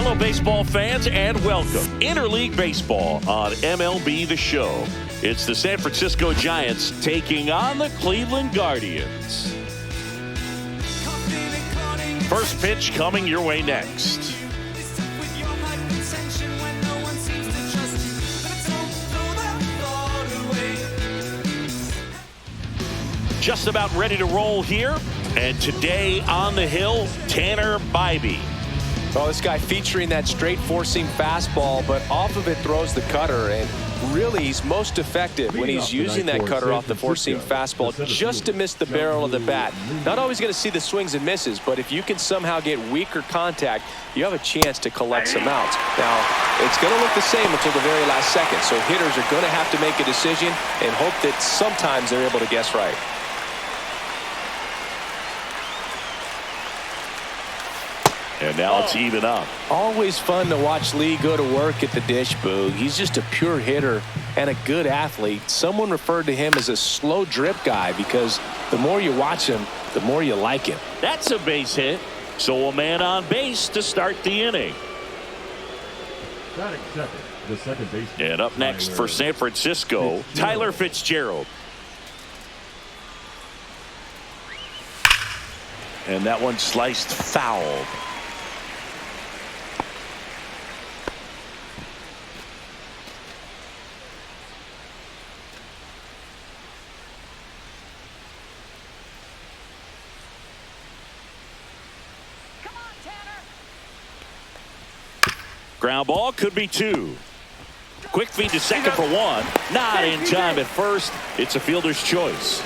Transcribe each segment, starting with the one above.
Hello, baseball fans, and welcome. Interleague Baseball on MLB The Show. It's the San Francisco Giants taking on the Cleveland Guardians. First pitch coming your way next. Just about ready to roll here. And today on the hill, Tanner Bybee. Well, this guy featuring that straight four-seam fastball, but off of it throws the cutter, and really he's most effective when he's using that cutter off the four-seam fastball just to miss the barrel of the bat. Not always going to see the swings and misses, but if you can somehow get weaker contact, you have a chance to collect some outs. Now, it's going to look the same until the very last second, so hitters are going to have to make a decision and hope that sometimes they're able to guess right. And now it's even up. Always fun to watch Lee go to work at the dish, Boog. He's just a pure hitter and a good athlete. Someone referred to him as a slow drip guy because the more you watch him, the more you like him. That's a base hit. So a man on base to start the inning. Batting second, the second baseman. And up next for San Francisco, Tyler Fitzgerald. And that one sliced foul. Ground ball, could be two. Quick feed to second for one. Not in time at first. It's a fielder's choice.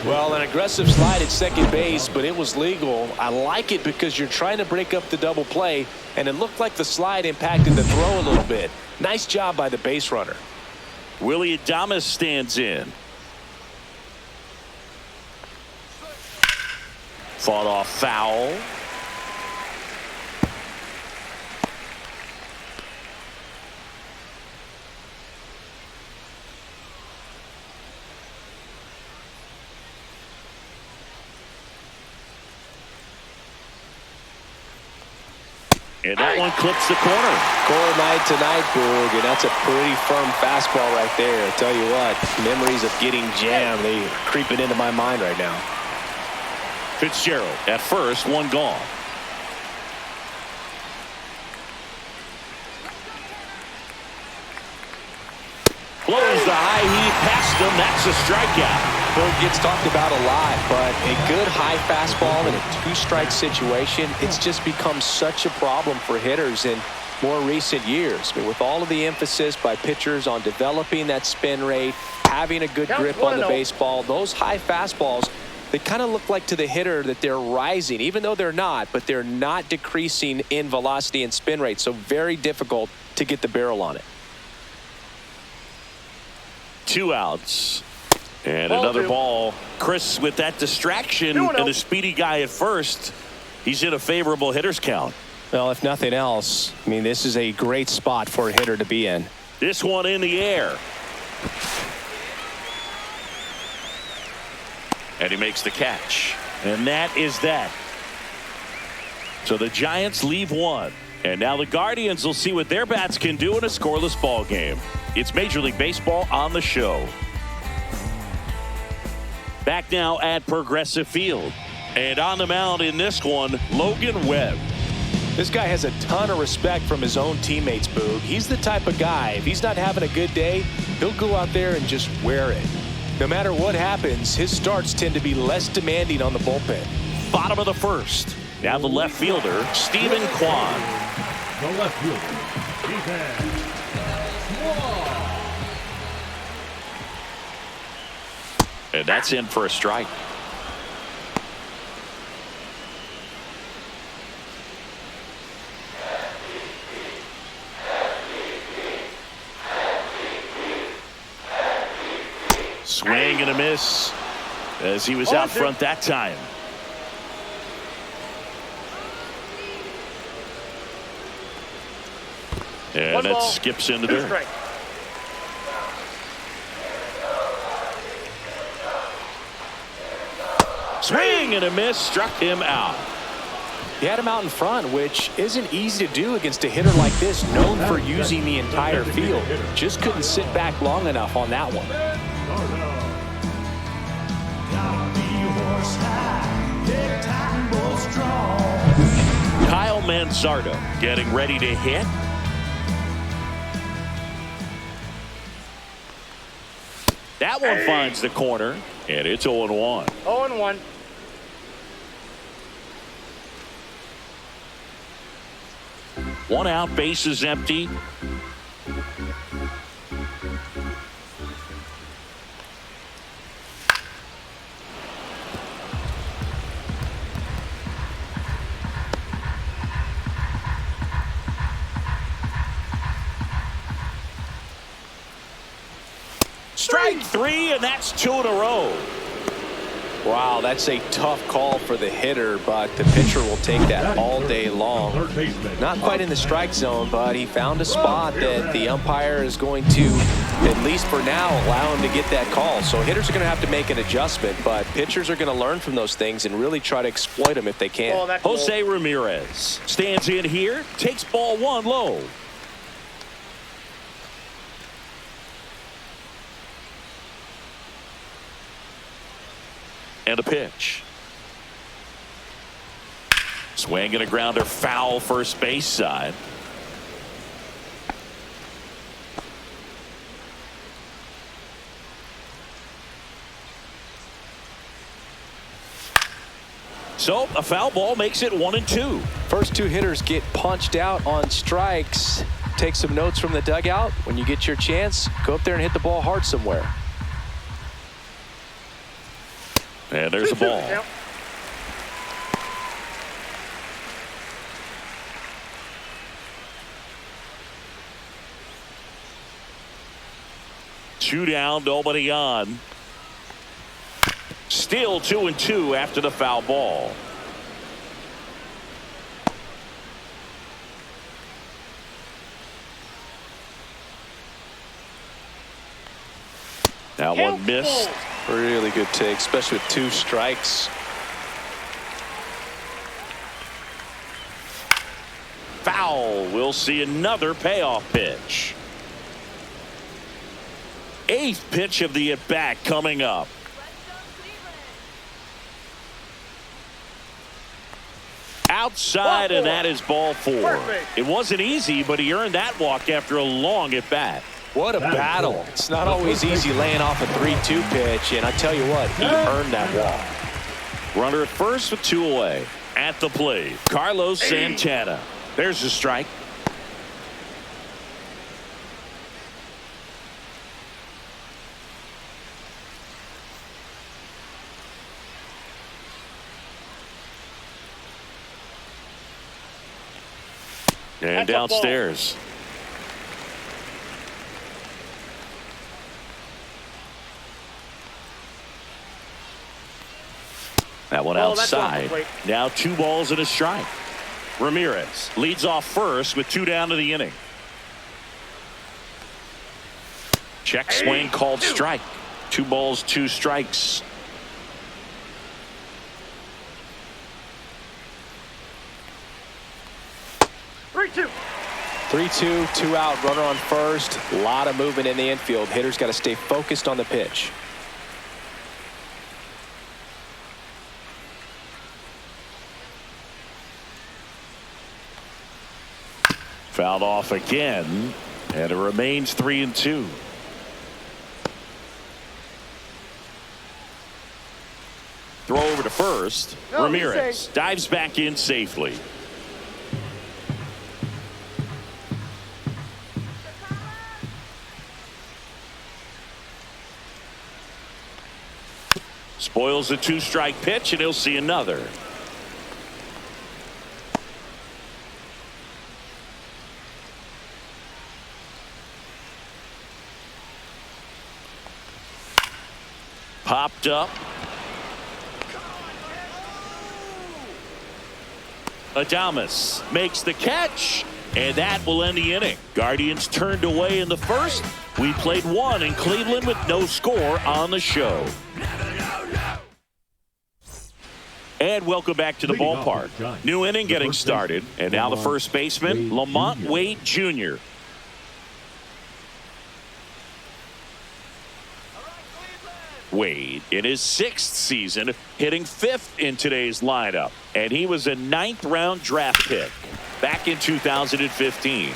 Well, an aggressive slide at second base, but it was legal. I like it because you're trying to break up the double play, and it looked like the slide impacted the throw a little bit. Nice job by the base runner. Willie Adames stands in. Fought off foul. And that one clips the corner. Core night tonight, Boog, and that's a pretty firm fastball right there. I tell you what, memories of getting jammed, they are creeping into my mind right now. Fitzgerald at first, one gone. Blows the high heat past him. That's a strikeout. Boog gets talked about a lot, but a good high fastball in a two-strike situation, it's just become such a problem for hitters in more recent years. I mean, with all of the emphasis by pitchers on developing that spin rate, having a good grip on the baseball, those high fastballs, they kind of look like to the hitter that they're rising, even though they're not, but they're not decreasing in velocity and spin rate, so very difficult to get the barrel on it. 2 outs. And another ball. Chris, with that distraction and a speedy guy at first, he's in a favorable hitter's count. Well, if nothing else, I mean, this is a great spot for a hitter to be in. This one in the air. And he makes the catch. And that is that. So the Giants leave one. And now the Guardians will see what their bats can do in a scoreless ball game. It's Major League Baseball on the show. Back now at Progressive Field. And on the mound in this one, Logan Webb. This guy has a ton of respect from his own teammates, Boog. He's the type of guy, if he's not having a good day, he'll go out there and just wear it. No matter what happens, his starts tend to be less demanding on the bullpen. Bottom of the first. Now the left fielder, Stephen Kwan. The left fielder, Stephen Kwan. And that's in for a strike. Swing and a miss as he was out front that time. And that skips into there. Swing and a miss, struck him out. He had him out in front, which isn't easy to do against a hitter like this, known for using the entire field. Just couldn't sit back long enough on that one. Kyle Manzardo getting ready to hit. That one finds the corner, and it's 0-1. 0-1. One out, base is empty. Strike three, and that's 2 in a row. Wow, that's a tough call for the hitter, but the pitcher will take that all day long. Not quite in the strike zone, but he found a spot that the umpire is going to, at least for now, allow him to get that call. So hitters are going to have to make an adjustment, but pitchers are going to learn from those things and really try to exploit them if they can. Jose Ramirez stands in here, takes ball one low. And a pitch. Swing and a grounder, foul first base side. So a foul ball makes it 1-2. First two hitters get punched out on strikes. Take some notes from the dugout. When you get your chance, go up there and hit the ball hard somewhere. And there's a ball. Yep. Two down, nobody on. Still 2-2 after the foul ball. That one missed. Really good take, especially with two strikes. Foul. We'll see another payoff pitch. Eighth pitch of the at-bat coming up. Outside, and that is ball four. Perfect. It wasn't easy, but he earned that walk after a long at-bat. What a battle. It's not always easy laying off a 3-2 pitch, and I tell you what, he earned that walk. Runner at first with two away. At the plate, Carlos Santana. There's the strike. And downstairs. That one outside. Now 2 balls and a strike. Ramirez leads off first with 2 down to the inning. Check swing called strike. 2 balls, 2 strikes. 3-2, 2 out, runner on first. A lot of movement in the infield. Hitters got to stay focused on the pitch. Fouled off again, and it remains 3-2. Throw over to first. Ramirez dives back in safely. Spoils a 2-strike pitch, and he'll see another. Popped up. Adames makes the catch, and that will end the inning. Guardians turned away in the first. We played 1 in Cleveland with no score on the show. And welcome back to the Leading off ballpark. for the Giants, New inning the getting first started. baseman, And now the Lamont first baseman, Wade Lamont Jr. Wade Jr. Wade in his 6th season, hitting 5th in today's lineup. And he was a 9th-round draft pick back in 2015.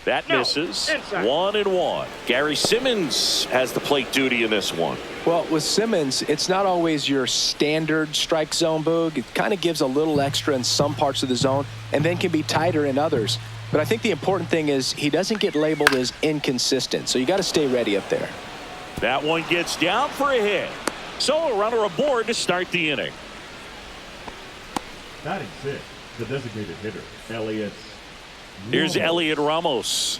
That misses. 1-1. Gary Simmons has the plate duty in this one. Well, with Simmons, it's not always your standard strike zone, Boog. It kind of gives a little extra in some parts of the zone and then can be tighter in others. But I think the important thing is he doesn't get labeled as inconsistent, so you got to stay ready up there. That one gets down for a hit. So a runner aboard to start the inning. Batting 6th, the designated hitter, Elliott. Here's Elliot Ramos.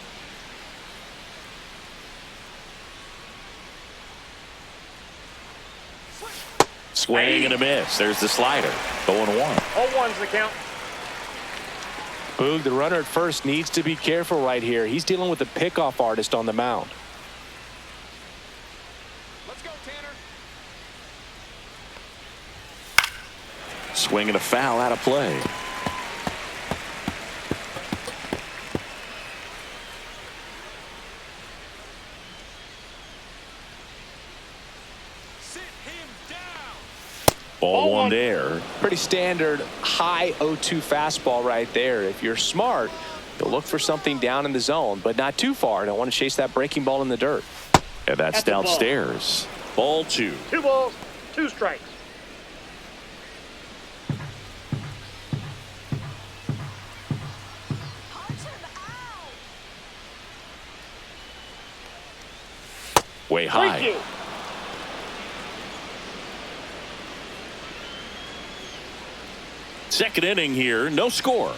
Swing and a miss. There's the slider. 0-1. 0-1's the count. Boog, the runner at first needs to be careful right here. He's dealing with a pickoff artist on the mound. Let's go, Tanner. Swing and a foul out of play. Ball one there. Pretty standard high 0-2 fastball right there. If you're smart, you'll look for something down in the zone, but not too far. Don't want to chase that breaking ball in the dirt. And that's downstairs. Ball 2. 2 balls, 2 strikes. Way high. 3-2. Second inning here, no score.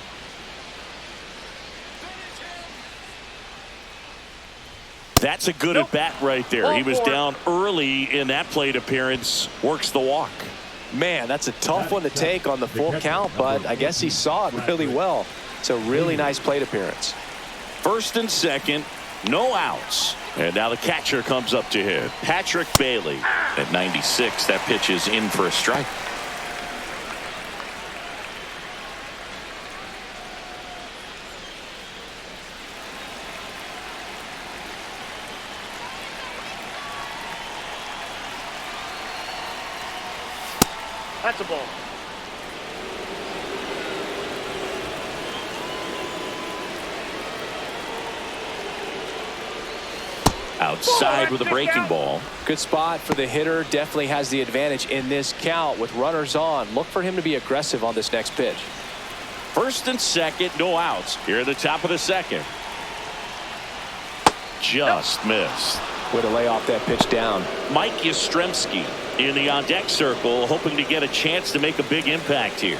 That's a good at bat right there. He was down early in that plate appearance. Works the walk. Man, that's a tough one to take on the full count, but I guess he saw it really well. It's a really nice plate appearance. First and second, no outs. And now the catcher comes up to hit. Patrick Bailey at 96. That pitch is in for a strike. That's a ball. Outside with a breaking ball. Good spot for the hitter. Definitely has the advantage in this count with runners on. Look for him to be aggressive on this next pitch. First and second, no outs. Here at the top of the second. Just missed. Way to lay off that pitch down. Mike Yastrzemski in the on-deck circle, hoping to get a chance to make a big impact here.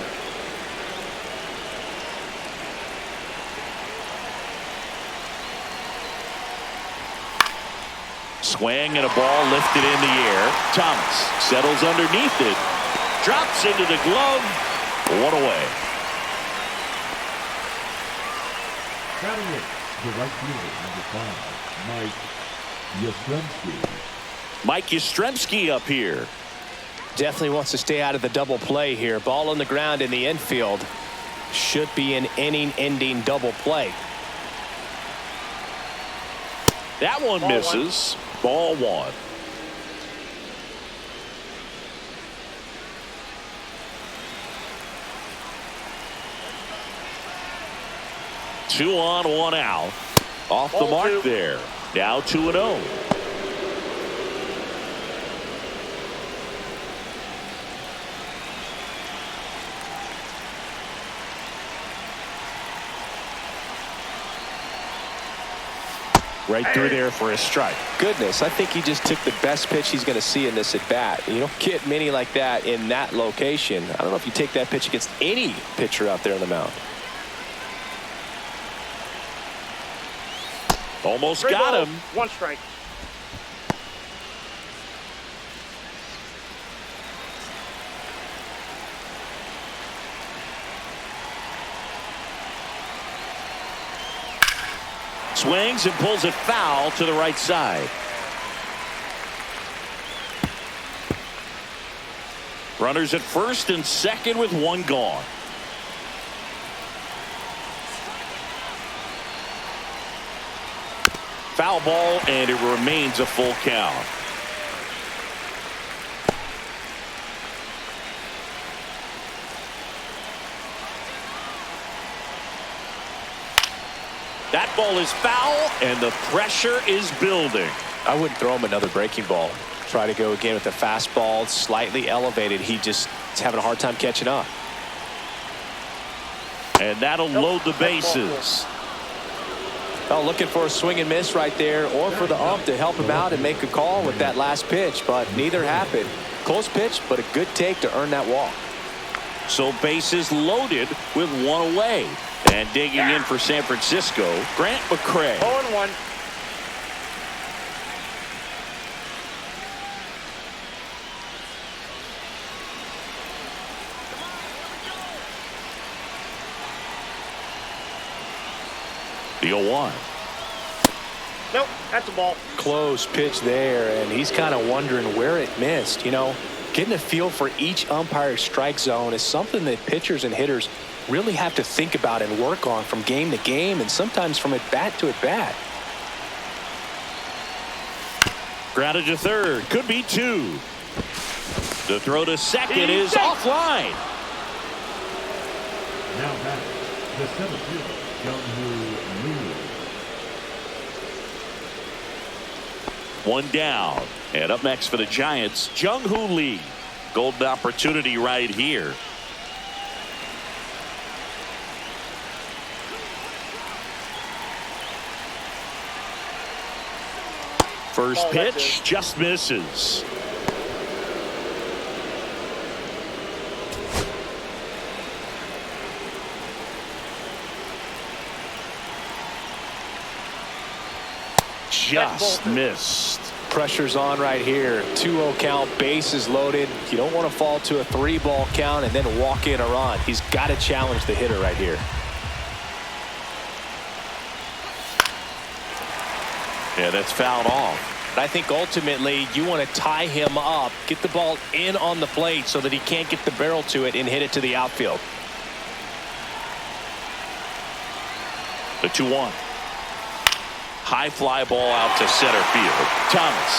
Swing and a ball lifted in the air. Thomas settles underneath it. Drops into the glove. One away. Batting 8th, the right fielder, number 5, Mike Yastrzemski. Mike Yastrzemski up here. Definitely wants to stay out of the double play here. Ball on the ground in the infield. Should be an inning-ending double play. That one misses. Ball 1. Two on, 1 out. Off the mark there. Now 2-0. Right through there for a strike. Goodness, I think he just took the best pitch he's going to see in this at bat. You don't get many like that in that location. I don't know if you take that pitch against any pitcher out there on the mound. Almost 3 got balls, him. 1 strike. Swings and pulls it foul to the right side. Runners at first and second with one gone. Foul ball, and it remains a full count. That ball is foul, and the pressure is building. I wouldn't throw him another breaking ball. Try to go again with the fastball, slightly elevated. He just is having a hard time catching up. And that'll load the bases. Oh, looking for a swing and miss right there, or for the ump to help him out and make a call with that last pitch, but neither happened. Close pitch, but a good take to earn that walk. So bases loaded with one away. And digging in for San Francisco, Grant McCray. 0-1. The 0-1. Nope, that's a ball. Close pitch there, and he's kind of wondering where it missed. You know, getting a feel for each umpire's strike zone is something that pitchers and hitters really have to think about and work on from game to game, and sometimes from at bat to at bat. Grounded to third, could be two. The throw to second is offline. Now back, the 7th Jung-Hoo Lee. One down. And up next for the Giants, Jung-Hoo Lee. Golden opportunity right here. First pitch just misses. Just missed. Pressure's on right here. 2-0 count, bases loaded. You don't want to fall to a 3-ball count and then walk in a run. He's got to challenge the hitter right here. Yeah, that's fouled off. I think ultimately you want to tie him up, get the ball in on the plate so that he can't get the barrel to it and hit it to the outfield. The 2-1. High fly ball out to center field. Thomas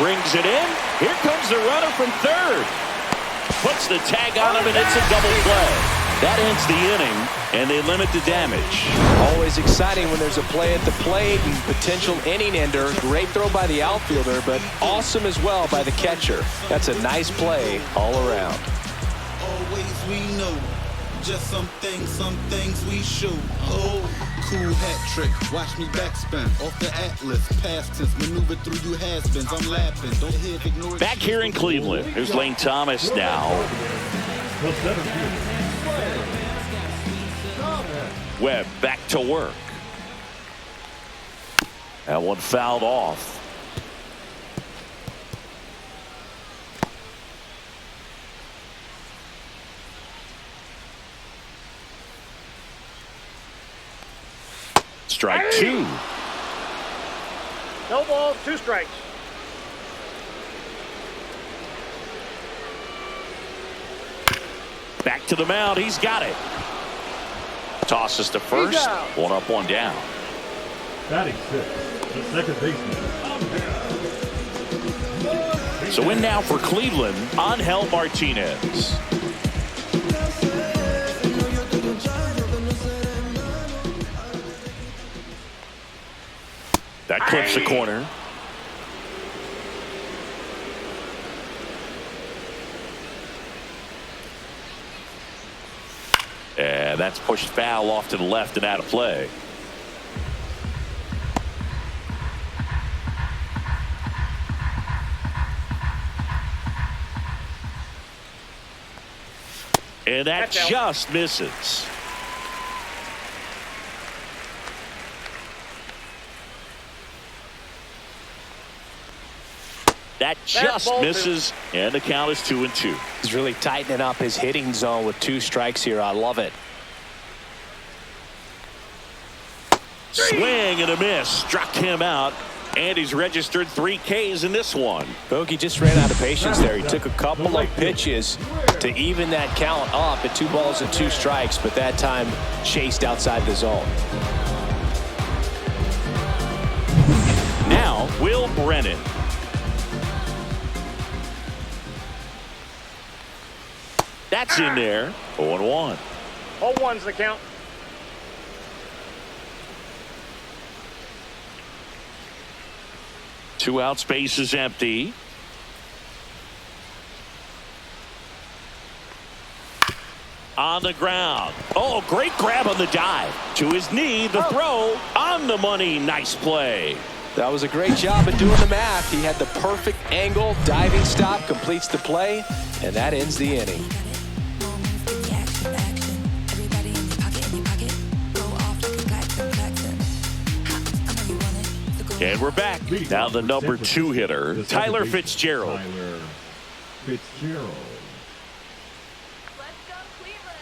brings it in. Here comes the runner from third. Puts the tag on him, and it's a double play. That ends the inning, and they limit the damage. Always exciting when there's a play at the plate and potential inning ender. Great throw by the outfielder, but awesome as well by the catcher. That's a nice play all around. Always we know. Just some things we shoot. Oh, cool hat trick. Watch me backspin off the Atlas. Past tense maneuver through you has-beens. I'm laughing. Don't hear ignore. Back here in Cleveland, here's Lane Thomas now. The 7th Webb back to work. That one fouled off. Strike two. No balls, 2 strikes. Back to the mound. He's got it. Tosses to first. One up, one down. Batting 6th, the second baseman. So in now for Cleveland, Angel Martinez. That clips the corner. And that's pushed foul off to the left and out of play. And that just misses. That just misses, and the count is 2-2. He's really tightening up his hitting zone with 2 strikes here. I love it. Swing and a miss. Struck him out. And he's registered 3 Ks in this one. Bogey just ran out of patience there. He took a couple of pitches to even that count up at 2 balls and 2 strikes, but that time chased outside the zone. Now, Will Brennan. That's in there. 0-1. 0-1's the count. Two out, space is empty. On the ground. Oh, great grab on the dive. To his knee, the throw on the money. Nice play. That was a great job at doing the math. He had the perfect angle. Diving stop completes the play, and that ends the inning. And we're back. Now the number 2 hitter, Tyler Fitzgerald. Tyler Fitzgerald. Let's go Cleveland.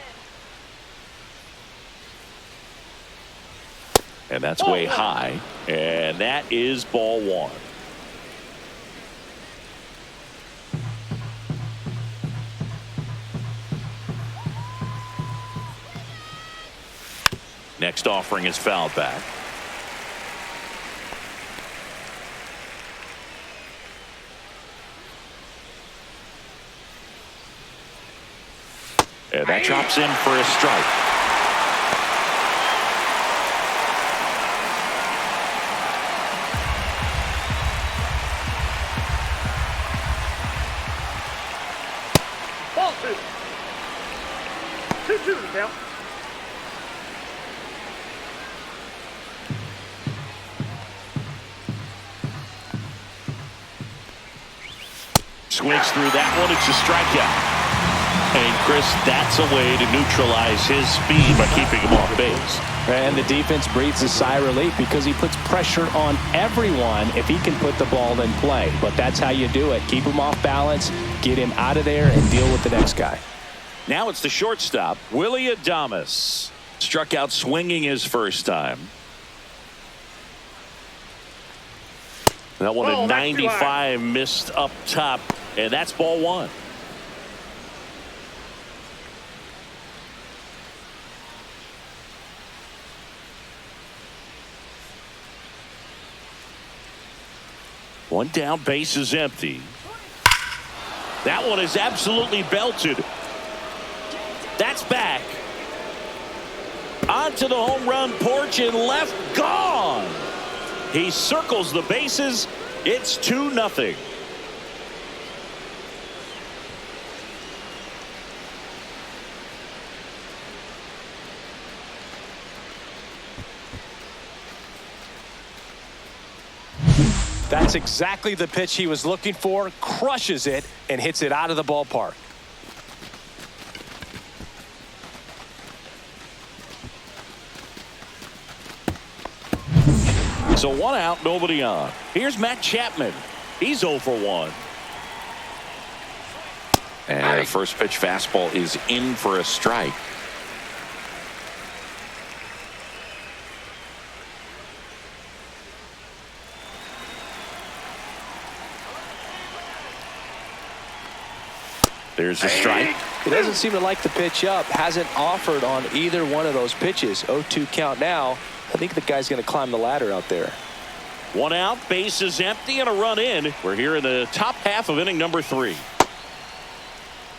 And that's way high. And that is ball 1. Next offering is fouled back. And that drops in for a strike. Ball 2. 2-2 the count. Swings through that one. It's a strikeout. And Chris, that's a way to neutralize his speed by keeping him off base. And the defense breathes a sigh of relief because he puts pressure on everyone if he can put the ball in play. But that's how you do it. Keep him off balance, get him out of there, and deal with the next guy. Now it's the shortstop, Willie Adames. Struck out swinging his first time. That one at 95, missed up top, and that's ball 1. One down, base is empty. That one is absolutely belted. That's back. Onto the home run porch and left, gone. He circles the bases. It's 2-0. That's exactly the pitch he was looking for. Crushes it and hits it out of the ballpark. So 1 out, nobody on. Here's Matt Chapman. He's 0 for 1. And the first pitch fastball is in for a strike. There's a strike. He doesn't seem to like the pitch up. Hasn't offered on either one of those pitches. 0-2 count now. I think the guy's going to climb the ladder out there. 1 out, base is empty, and a run in. We're here in the top half of inning number 3.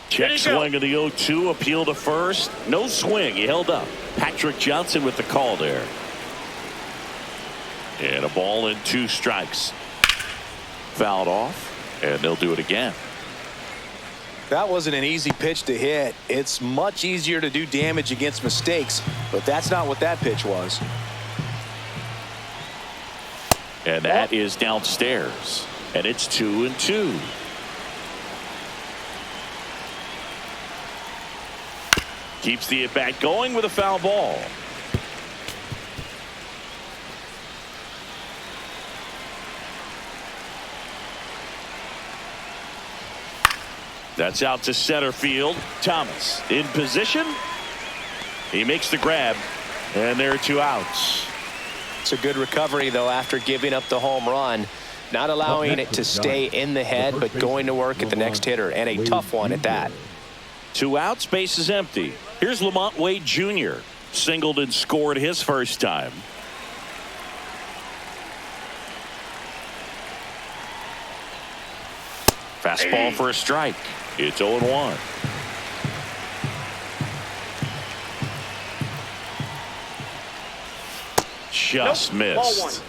Check swing of the 0-2, appeal to first. No swing. He held up. Patrick Johnson with the call there. And a ball and 2 strikes. Fouled off, and they'll do it again. That wasn't an easy pitch to hit. It's much easier to do damage against mistakes, but that's not what that pitch was. And that is downstairs. And it's 2-2. Keeps the at-bat going with a foul ball. That's out to center field. Thomas in position. He makes the grab, and there are 2 outs. It's a good recovery, though, after giving up the home run. Not allowing it to stay in the head, but going to work at the next hitter, and a tough one at that. 2 outs, base is empty. Here's Lamont Wade Jr. Singled and scored his first time. Fastball for a strike. It's 0-1. Just Nope. Ball missed. 1.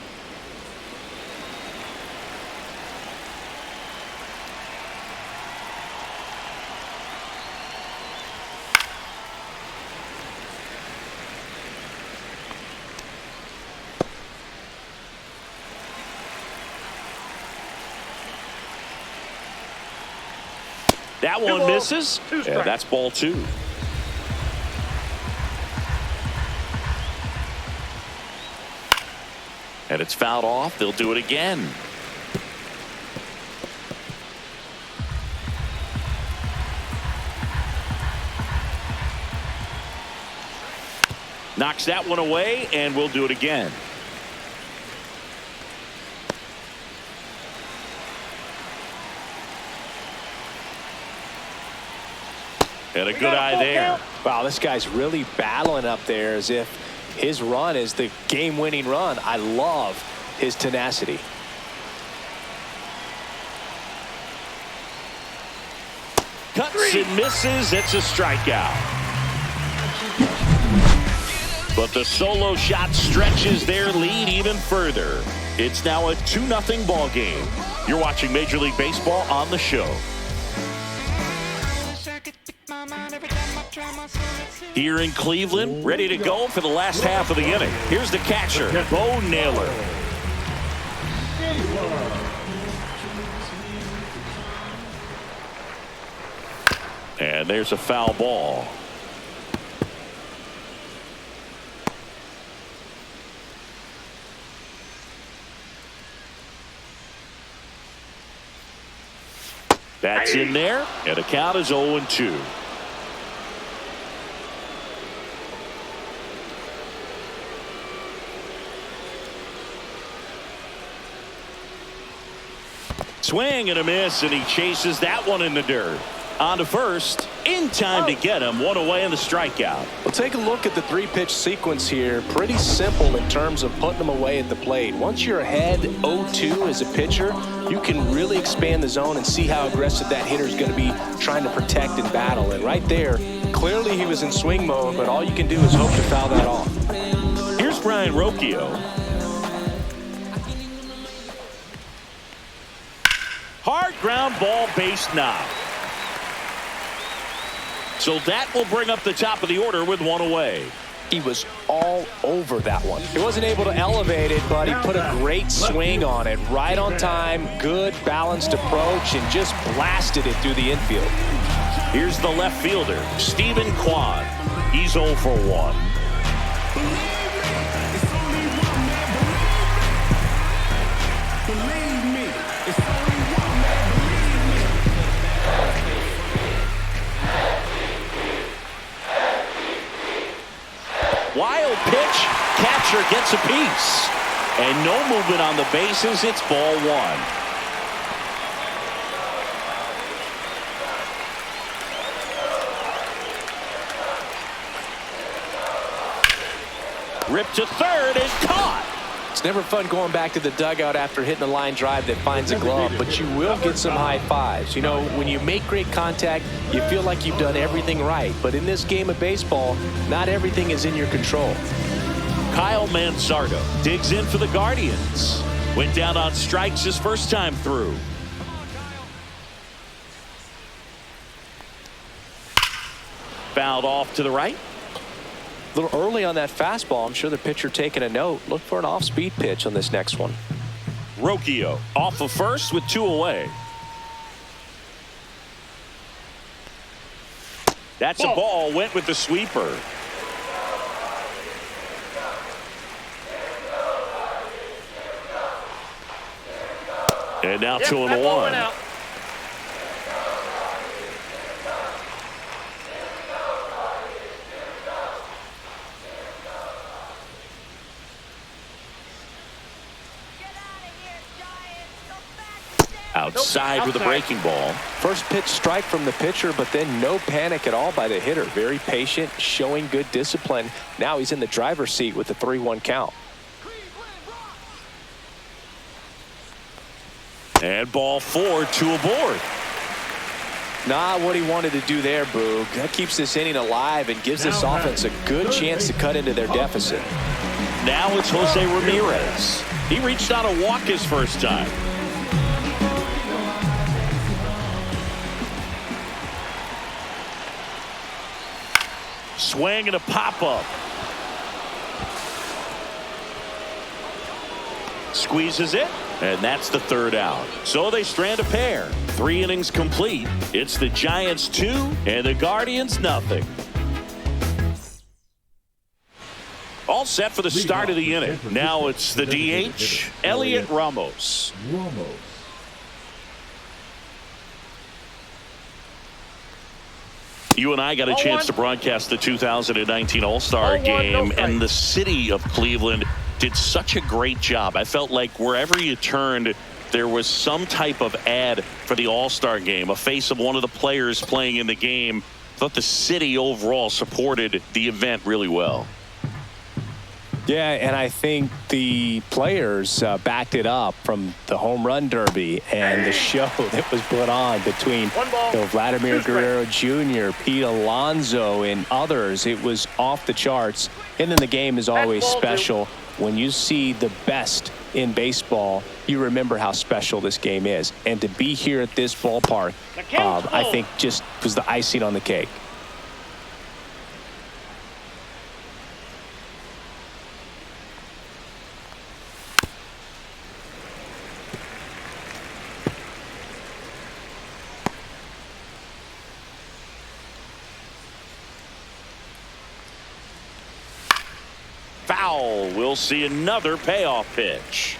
That one misses. Two And strikes. that's ball 2. And it's fouled off. They'll do it again. Knocks that one away, and we'll do it again. And a good eye there. Wow, this guy's really battling up there as if his run is the game-winning run. I love his tenacity. Cuts and misses. It's a strikeout. But the solo shot stretches their lead even further. It's now a 2-0 ball game. You're watching Major League Baseball on the show. Here in Cleveland, ready to go for the last half of the inning. Here's the catcher, Bo Naylor. And there's a foul ball. That's in there, and the count is 0-2. Swing and a miss, and he chases that one in the dirt. On to first, in time to get him. One away in the strikeout. Well, take a look at the 3-pitch sequence here. Pretty simple in terms of putting them away at the plate. Once you're ahead 0-2 as a pitcher, you can really expand the zone and see how aggressive that hitter is going to be trying to protect and battle. And right there, clearly he was in swing mode, but all you can do is hope to foul that off. Here's Brian Rocchio. Hard ground ball, base knock. So that will bring up the top of the order with one away. He was all over that one. He wasn't able to elevate it, but he put a great swing on it. Right on time, good balanced approach, and just blasted it through the infield. Here's the left fielder, Stephen Kwan. He's 0 for 1. Wild pitch, catcher gets a piece. And no movement on the bases, it's ball 1. Ripped to third and caught. It's never fun going back to the dugout after hitting a line drive that finds a glove, but you will get some high fives. You know, when you make great contact, you feel like you've done everything right. But in this game of baseball, not everything is in your control. Kyle Manzardo digs in for the Guardians. Went down on strikes his first time through. Fouled off to the right. A little early on that fastball. I'm sure the pitcher taking a note. Look for an off-speed pitch on this next one. Rocchio off of first with 2 away. That's a ball. Went with the sweeper. And now 2-1. Outside with a breaking ball. First pitch strike from the pitcher, but then no panic at all by the hitter. Very patient, showing good discipline. Now he's in the driver's seat with the 3-1 count. And ball 4, 2 aboard. Not what he wanted to do there, Boog. That keeps this inning alive and gives this offense a good chance to cut into their deficit. Now it's Jose Ramirez. He reached out a walk his first time. Swing and a pop-up. Squeezes it, and that's the 3rd out. So they strand a pair. 3 innings complete. It's the Giants 2 and the Guardians nothing. All set for the start of the inning. Now it's the DH, Elliot Ramos. You and I got a chance to broadcast the 2019 All-Star Game, and the city of Cleveland did such a great job. I felt like wherever you turned, there was some type of ad for the All-Star Game, a face of one of the players playing in the game. I thought the city overall supported the event really well. Yeah, and I think the players backed it up from the home run derby and the show that was put on between Vladimir Guerrero Jr., Pete Alonso, and others. It was off the charts. And then the game is always special. When you see the best in baseball, you remember how special this game is. And to be here at this ballpark, I think just was the icing on the cake. Foul. We'll see another payoff pitch.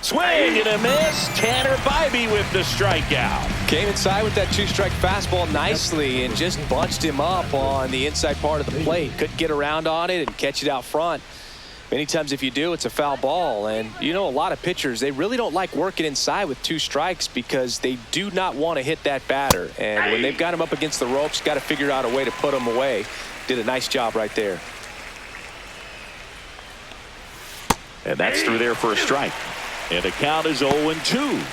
Swing and a miss. Tanner Bybee with the strikeout. Came inside with that 2-strike fastball nicely and just bunched him up on the inside part of the plate. Couldn't get around on it and catch it out front. Many times if you do, it's a foul ball. And you know, a lot of pitchers, they really don't like working inside with 2 strikes because they do not want to hit that batter. And when they've got him up against the ropes, got to figure out a way to put him away. Did a nice job right there. And that's through there for a strike. And the count is 0-2.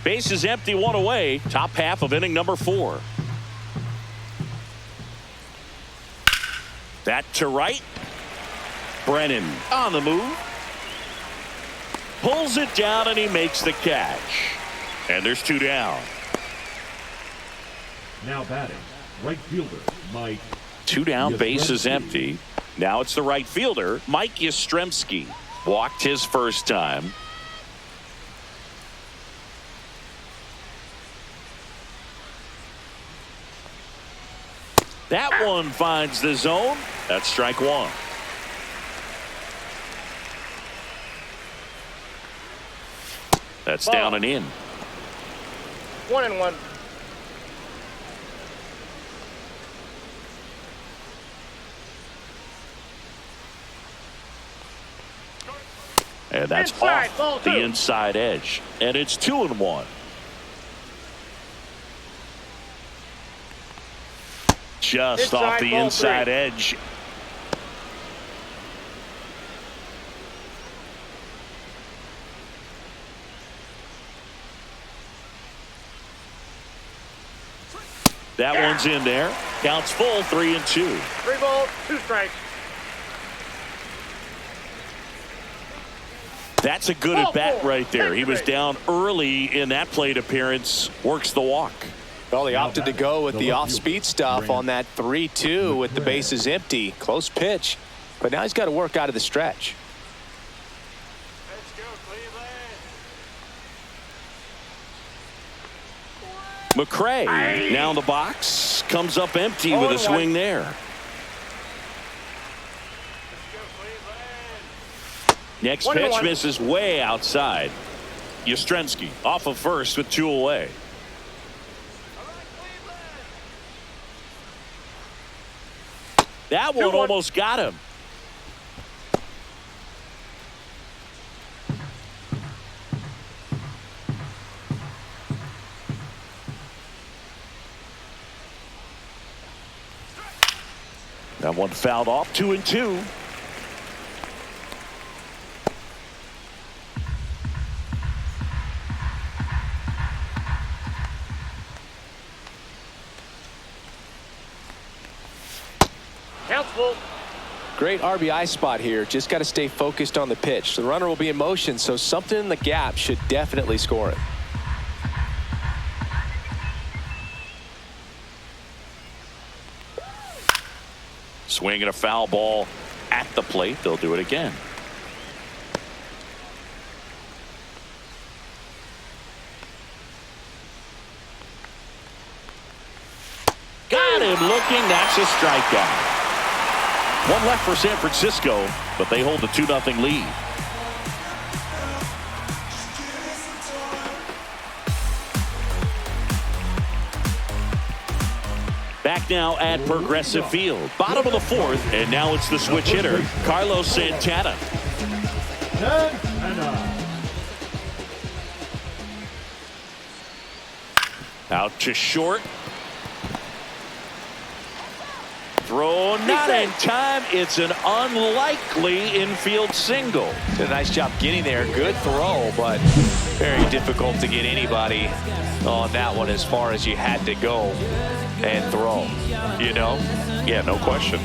Base is empty, 1 away. Top half of inning number 4. That to right. Brennan on the move. Pulls it down and he makes the catch. And there's 2 down. Now batting, right fielder, Mike. 2 down, base is empty. Now it's the right fielder, Mike Yastrzemski. Walked his first time. That one finds the zone. That's strike 1. That's down and in. 1-1. And that's off the inside edge. And it's 2-1. Just off the inside edge. That one's in there. Counts full, 3-2. 3 balls, 2 strikes. That's a good at bat right there. He was down early in that plate appearance. Works the walk. Well, he opted to go with the off-speed stuff on that 3-2 with the bases empty. Close pitch, but now he's got to work out of the stretch. Let's go, Cleveland. McRae now in the box. Comes up empty with a swing there. Next pitch misses way outside. Yastrzemski off of first with 2 away. That one almost got him. That one fouled off. 2-2. Count's full. Great RBI spot here. Just got to stay focused on the pitch. The runner will be in motion, so something in the gap should definitely score it. Swinging a foul ball at the plate. They'll do it again. Got him looking. That's a strikeout. One left for San Francisco, but they hold a 2-0 lead. Back now at Progressive Field. Bottom of the fourth, and now it's the switch hitter, Carlos Santana. Out to short. Throw not in time. It's an unlikely infield single. Did a nice job getting there. Good throw, but very difficult to get anybody on that one as far as you had to go and throw. You know? Yeah, no question.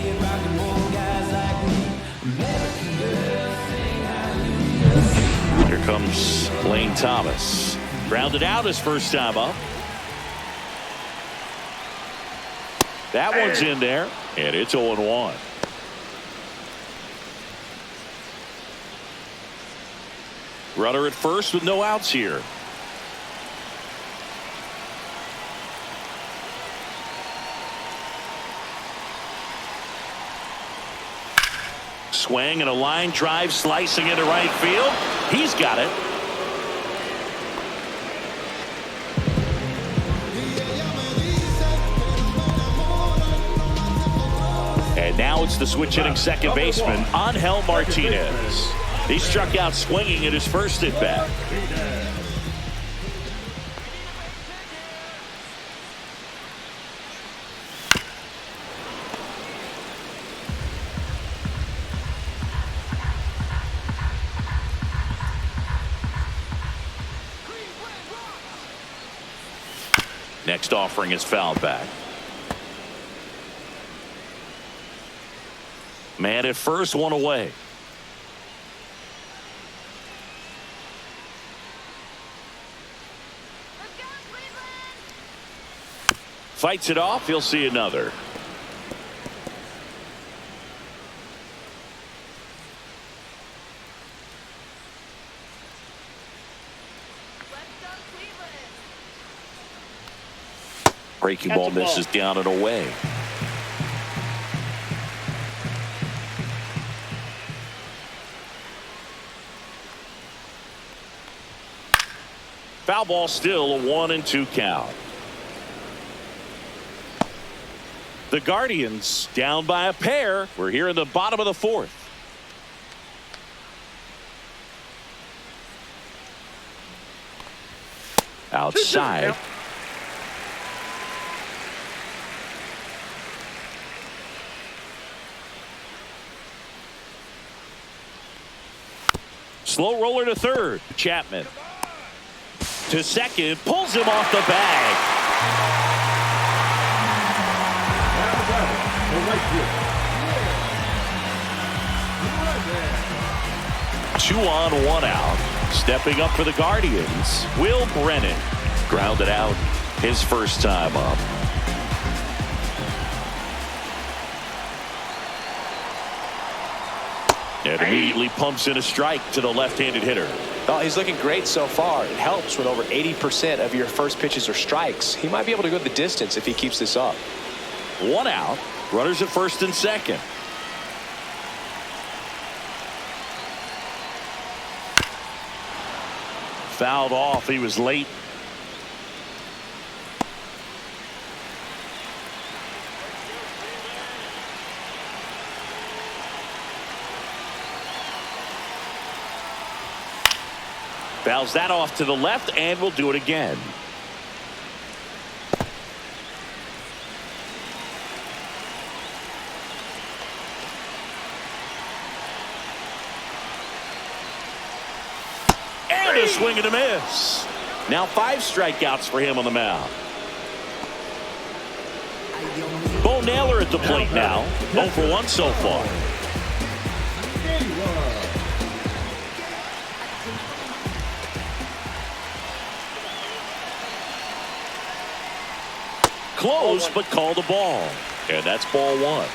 Here comes Lane Thomas. Grounded out his first time up. That one's in there, and it's 0-1. Runner at first with no outs here. Swing and a line drive slicing into right field. He's got it. And now it's the switch hitting second baseman, Angel Martinez. He struck out swinging at his first at bat. Next offering is fouled back. Man at first, one away. Fights it off. He'll see another. Breaking ball misses down and away. Foul ball, still a 1-2 count. The Guardians down by a pair. We're here in the bottom of the fourth. Outside. Slow roller to third. Chapman. To second. Pulls him off the bag. 2 on, 1 out. Stepping up for the Guardians, Will Brennan. Grounded out his first time up. And immediately pumps in a strike to the left-handed hitter. Oh, he's looking great so far. It helps when over 80% of your first pitches are strikes. He might be able to go the distance if he keeps this up. 1 out. Runners at first and second. Fouled off. He was late. Fouls that off to the left, and we'll do it again. And a swing and a miss. Now 5 strikeouts for him on the mound. Bo Naylor at the plate now. 0 for 1 so far. Close, but called a ball. And that's ball 1.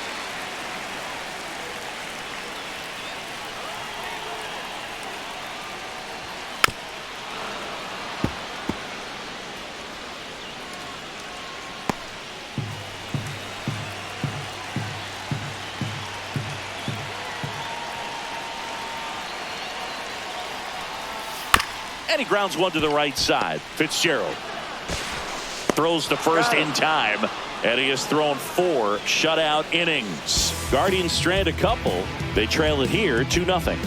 And he grounds one to the right side. Fitzgerald throws to first in time, and he has thrown 4 shutout innings. Guardians strand a couple. They trail it here 2-0.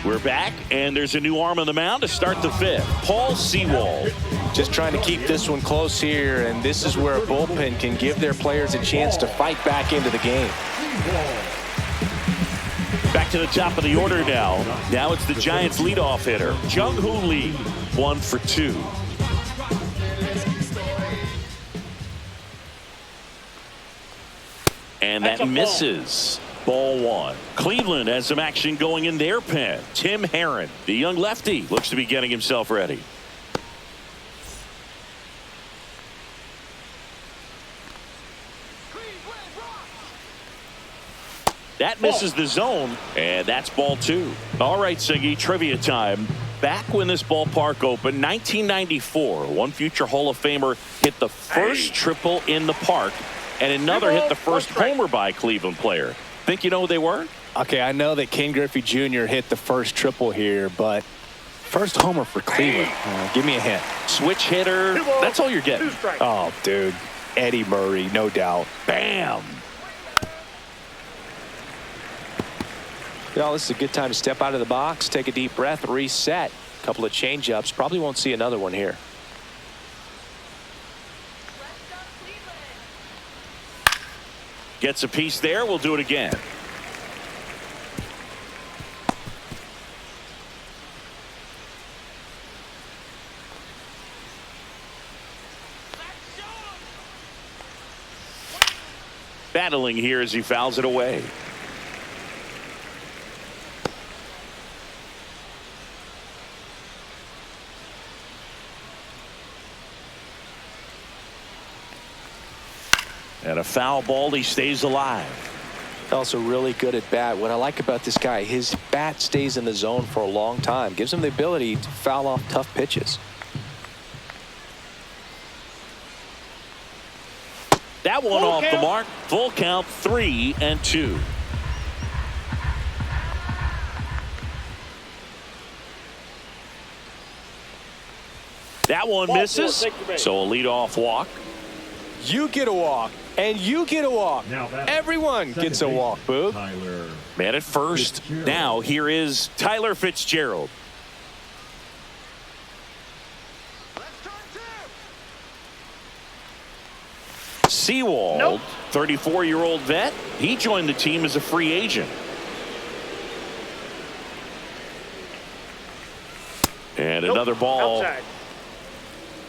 We're back, and there's a new arm on the mound to start the 5th. Paul Sewald. Just trying to keep this one close here, and this is where a bullpen can give their players a chance to fight back into the game. Back to the top of the order now. Now it's the Giants' leadoff hitter, Jung-Hoo Lee, 1 for 2. And that misses. Ball 1. Cleveland has some action going in their pen. Tim Herron, the young lefty, looks to be getting himself ready. That misses the zone, and that's ball 2. All right, Siggy, trivia time. Back when this ballpark opened, 1994, one future Hall of Famer hit the first triple in the park, and another hit the first homer by a Cleveland player. Think you know who they were? Okay, I know that Ken Griffey Jr. hit the first triple here, but first homer for Cleveland. Give me a hint. Switch hitter. That's all you're getting. Oh, dude. Eddie Murray, no doubt. Bam. Well, this is a good time to step out of the box, take a deep breath, reset. A couple of change-ups. Probably won't see another one here. Gets a piece there. We'll do it again. Battling here as he fouls it away. And a foul ball, he stays alive. Also really good at bat. What I like about this guy, his bat stays in the zone for a long time. Gives him the ability to foul off tough pitches. That one off the mark. Full count, 3-2. That one misses. So a leadoff walk. You get a walk, and you get a walk. Everyone gets a walk, Boog. Man at first. Now here is Tyler Fitzgerald. Sewald, 34-year-old vet. He joined the team as a free agent. And another ball. Outside.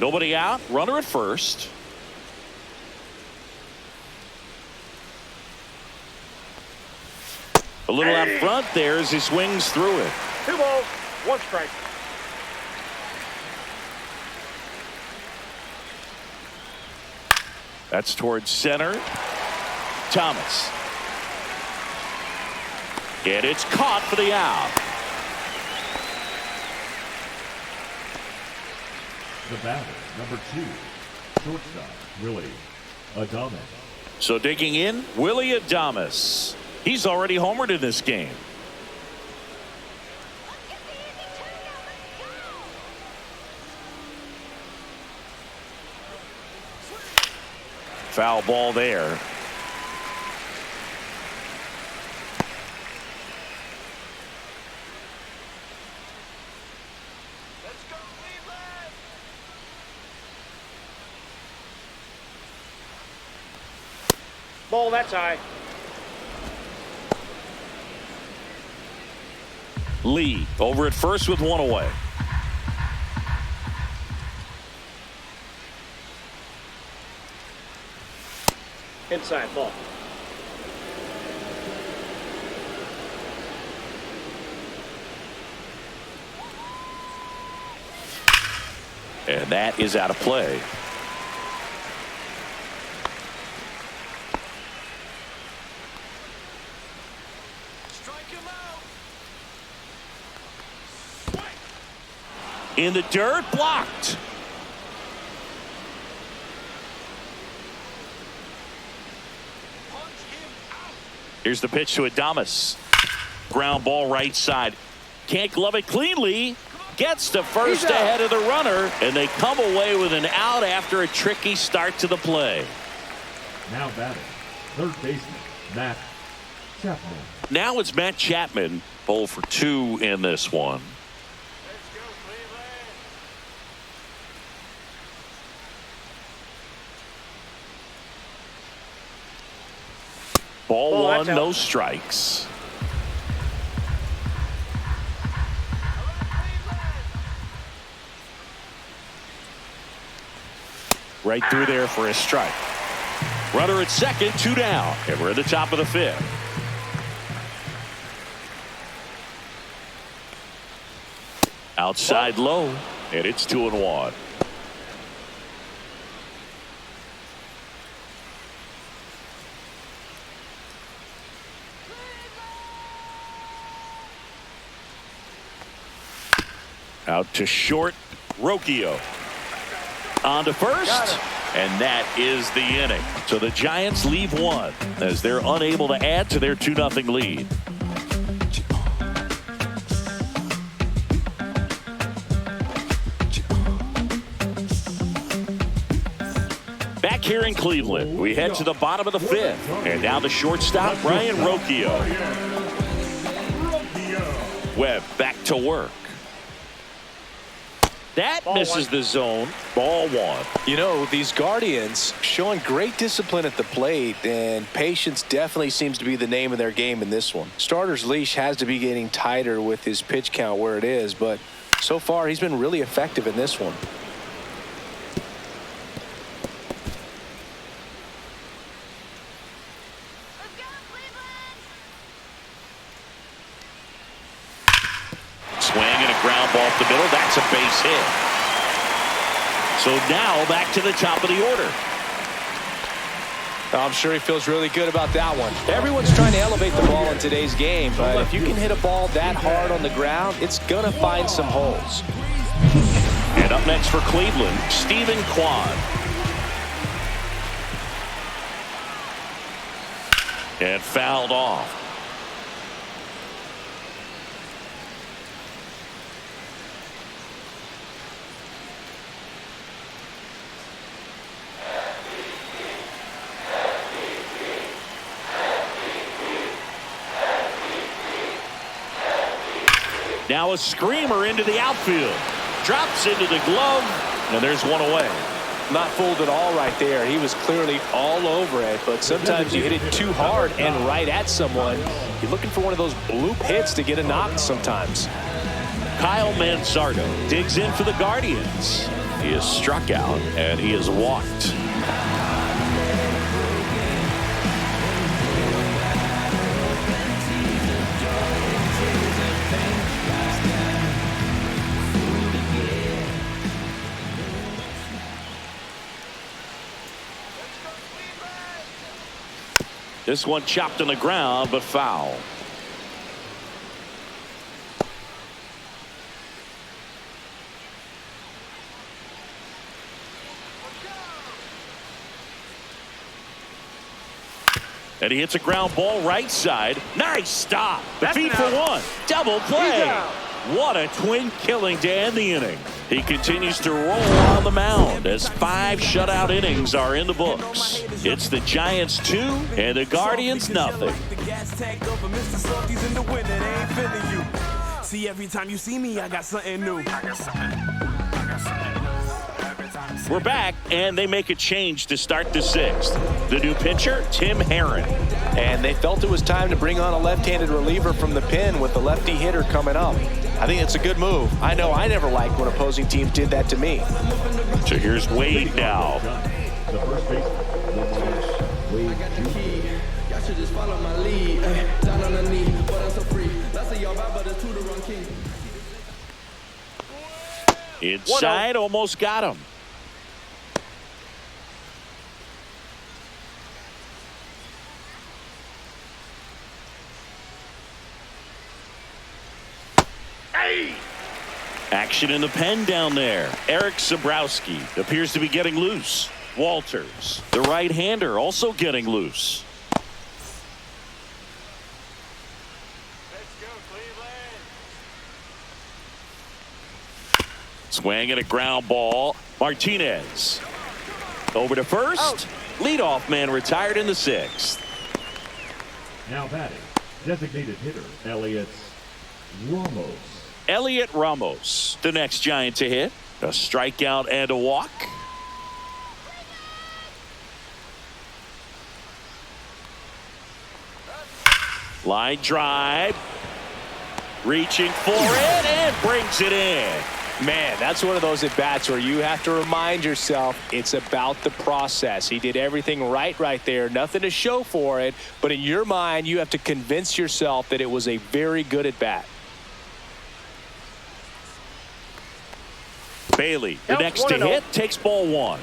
Nobody out. Runner at first. A little out front there as he swings through it. 2 balls, 1 strike. That's towards center. Thomas. And it's caught for the out. The batter, number 2, shortstop, Willie Adames. So digging in, Willie Adames. He's already homered in this game. Foul ball there. Ball, that's high. Lee over at first with one away. Inside ball. And that is out of play. In the dirt, blocked. Here's the pitch to Adames. Ground ball right side. Can't glove it cleanly. Gets to first ahead of the runner, and they come away with an out after a tricky start to the play. Now batting, third baseman, Matt Chapman. Now it's Matt Chapman, 0 for 2 in this one. Ball one, no strikes. Right through there for a strike. Runner at second, 2 down, and we're at the top of the 5th. Outside low, and it's 2-1. Out to short, Rocchio. On to first, and that is the inning. So the Giants leave one as they're unable to add to their 2-0 lead. Back here in Cleveland, we head to the bottom of the 5th, and now the shortstop, Ryan Rocchio. Webb back to work. That misses the zone. Ball one. You know, these Guardians showing great discipline at the plate, and patience definitely seems to be the name of their game in this one. Starter's leash has to be getting tighter with his pitch count where it is, but so far he's been really effective in this one. Swing and a ground ball up the middle. That's a base hit. So now back to the top of the order. I'm sure he feels really good about that one. Everyone's trying to elevate the ball in today's game, but if you can hit a ball that hard on the ground, it's going to find some holes. And up next for Cleveland, Stephen Kwan. And fouled off. Now a screamer into the outfield. Drops into the glove, and there's one away. Not fooled at all right there. He was clearly all over it, but sometimes you hit it too hard and right at someone. You're looking for one of those bloop hits to get a knock sometimes. Kyle Manzardo digs in for the Guardians. He is struck out, and he is walked. This one chopped on the ground, but foul. And he hits a ground ball right side. Nice stop. The feed for one. Double play. What a twin killing to end the inning. He continues to roll on the mound as 5 shutout innings are in the books. It's the Giants 2 and the Guardians nothing. See, every time you see me, I got something new. We're back, and they make a change to start the 6th. The new pitcher, Tim Herron. And they felt it was time to bring on a left-handed reliever from the pen with the lefty hitter coming up. I think it's a good move. I know I never liked when opposing teams did that to me. So here's Wade now. The first baseman, Wade Jr. Y'all should just follow my lead. Down on the knee, but I'm so free. Lots of y'all but it's 2 to run king. Inside, almost got him. Action in the pen down there. Eric Sabrowski appears to be getting loose. Walters, the right-hander, also getting loose. Let's go, Cleveland. Swing at a ground ball. Martinez. Over to first. Leadoff man retired in the 6th. Now batting, designated hitter, Elliot Ramos. Elliot Ramos, the next Giant to hit. A strikeout and a walk. Line drive. Reaching for it and brings it in. Man, that's one of those at-bats where you have to remind yourself it's about the process. He did everything right there. Nothing to show for it. But in your mind, you have to convince yourself that it was a very good at-bat. Bailey, the next to hit, takes ball 1.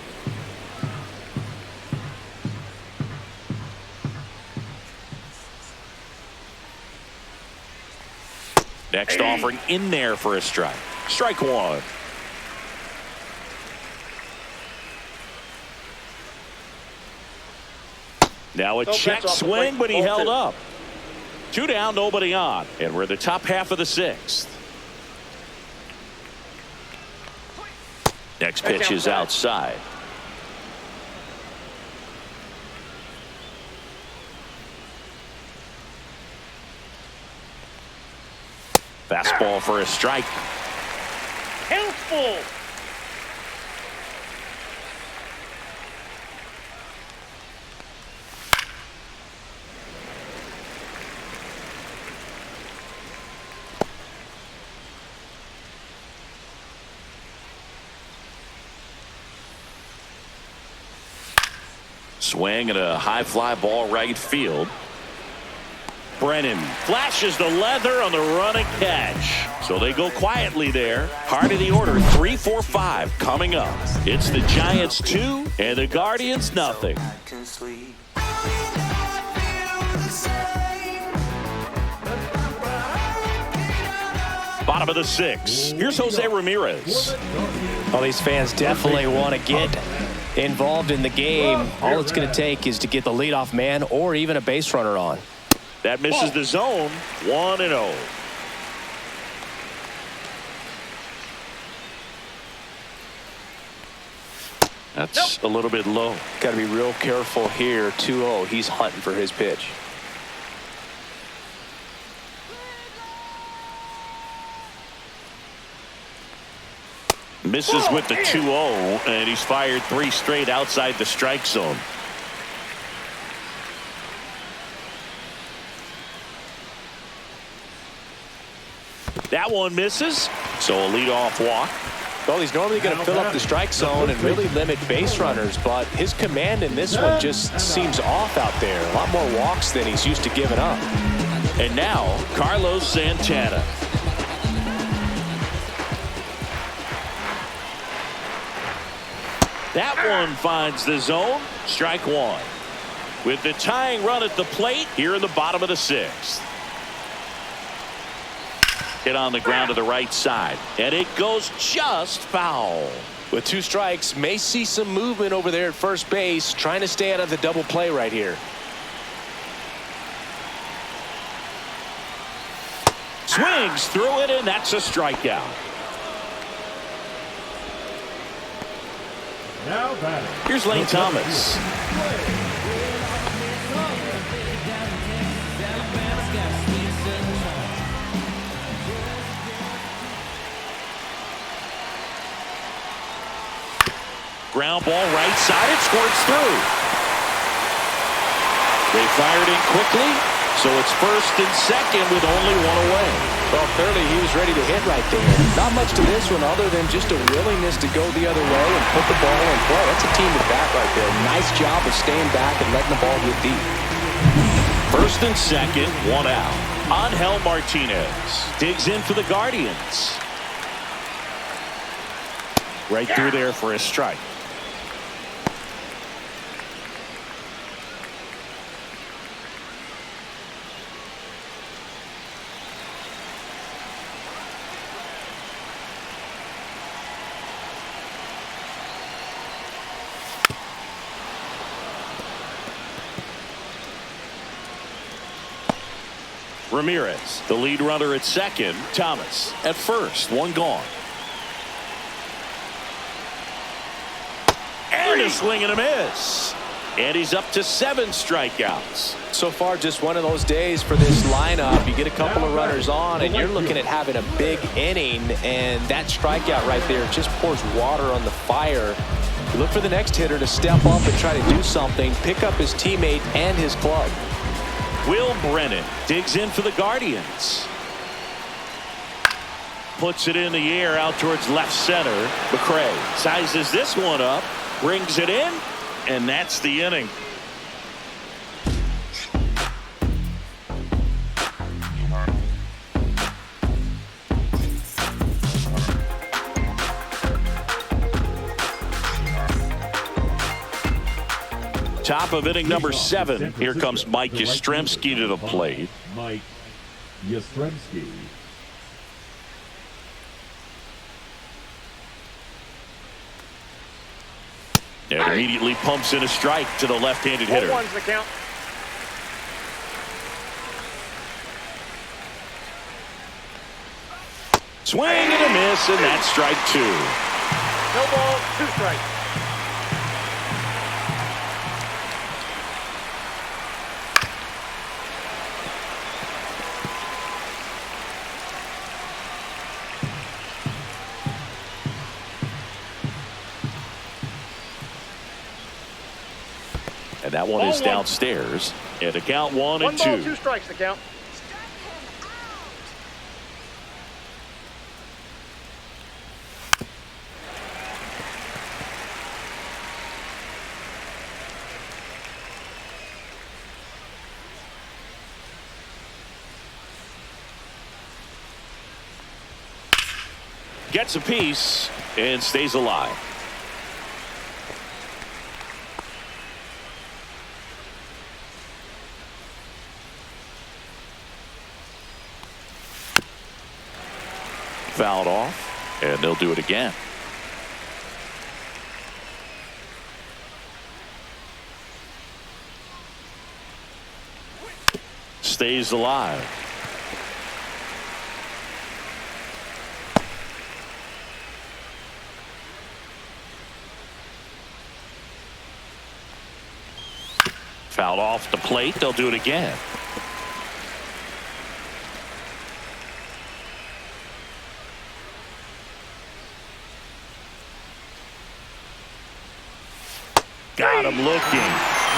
Next offering in there for a strike. Strike 1. Now a check swing, but he held up. 2 down, nobody on. And we're in the top half of the 6th. Next pitch is outside. Fastball for a strike. Healthful. Swing at a high fly ball right field. Brennan flashes the leather on the running catch. So they go quietly there. Heart of the order, 3, 4, 5 coming up. It's the Giants 2 and the Guardians nothing. Bottom of the 6th. Here's Jose Ramirez. Well, these fans definitely want to get involved in the game. All it's going to take is to get the leadoff man or even a base runner on. That misses the zone. 1-0. That's a little bit low. Got to be real careful here. 2-0. He's hunting for his pitch. Misses with the 2-0, and he's fired 3 straight outside the strike zone. That one misses, so a leadoff walk. Well, he's normally going to fill up the strike zone and really limit base runners, but his command in this one just seems off out there. A lot more walks than he's used to giving up. And now, Carlos Santana. That one finds the zone. Strike 1. With the tying run at the plate here in the bottom of the 6th. Hit on the ground to the right side, and it goes just foul. With 2 strikes, may see some movement over there at first base, trying to stay out of the double play right here. Swings through it, and that's a strikeout. Now batting. Here's Lane Thomas. Ground ball right side. It squirts through. They fired in quickly, so it's first and second with only one away. Well, clearly he was ready to hit right there. Not much to this one other than just a willingness to go the other way and put the ball in play. That's a team at bat right there. Nice job of staying back and letting the ball get deep. First and second, one out. Angel Martinez digs in for the Guardians. Right through there for a strike. Ramirez, the lead runner at second. Thomas at first, one gone. And a swing and a miss. And he's up to 7 strikeouts. So far, just one of those days for this lineup. You get a couple of runners on, and you're looking at having a big inning, and that strikeout right there just pours water on the fire. You look for the next hitter to step up and try to do something, pick up his teammate and his club. Will Brennan digs in for the Guardians. Puts it in the air out towards left center. McCray sizes this one up, brings it in, and that's the inning. Top of inning number 7. Here comes Mike Yastrzemski to the plate. Mike Yastrzemski. And immediately pumps in a strike to the left-handed hitter. 1-1's the count. Swing and a miss, and that's strike 2. No ball, 2 strikes. And that one is downstairs. And a count 1 and 2. 1 ball, 2 strikes the count. Gets a piece and stays alive. Fouled off, and they'll do it again. Stays alive. Fouled off the plate. They'll do it again. Got him looking.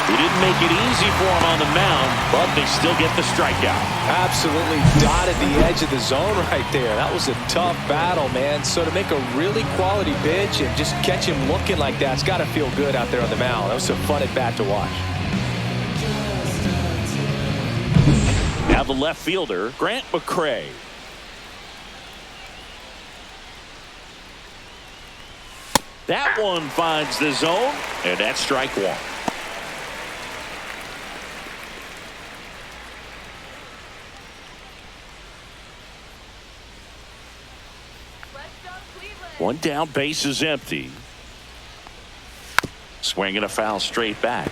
He didn't make it easy for him on the mound, but they still get the strikeout. Absolutely dotted the edge of the zone right there. That was a tough battle, man. So to make a really quality pitch and just catch him looking like that, it's got to feel good out there on the mound. That was a fun at bat to watch. Now the left fielder, Grant McCray. That one finds the zone, and that's strike 1. One down, base is empty. Swinging a foul straight back.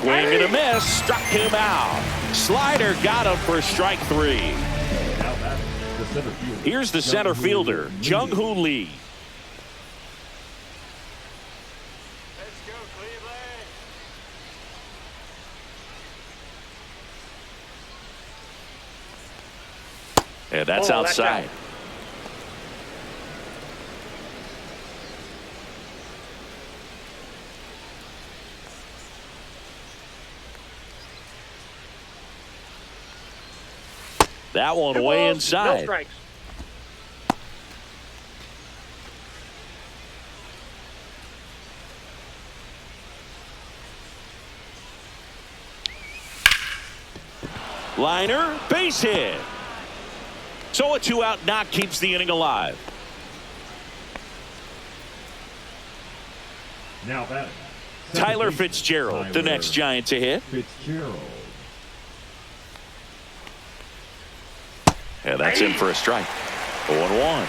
swing and a miss. Struck him out. Slider got him for strike 3. Now batting, the center fielder. Here's the center fielder, Jung-Hoo Lee. Let's go, Cleveland. And that's Oh, that's outside. out. That one 2 way balls, inside. No strikes. Liner, base hit. So a 2-out knock keeps the inning alive. Now batting, Tyler center fielder, Fitzgerald, the Tyler next Giant to hit. Fitzgerald. And that's in for a strike. 0-1.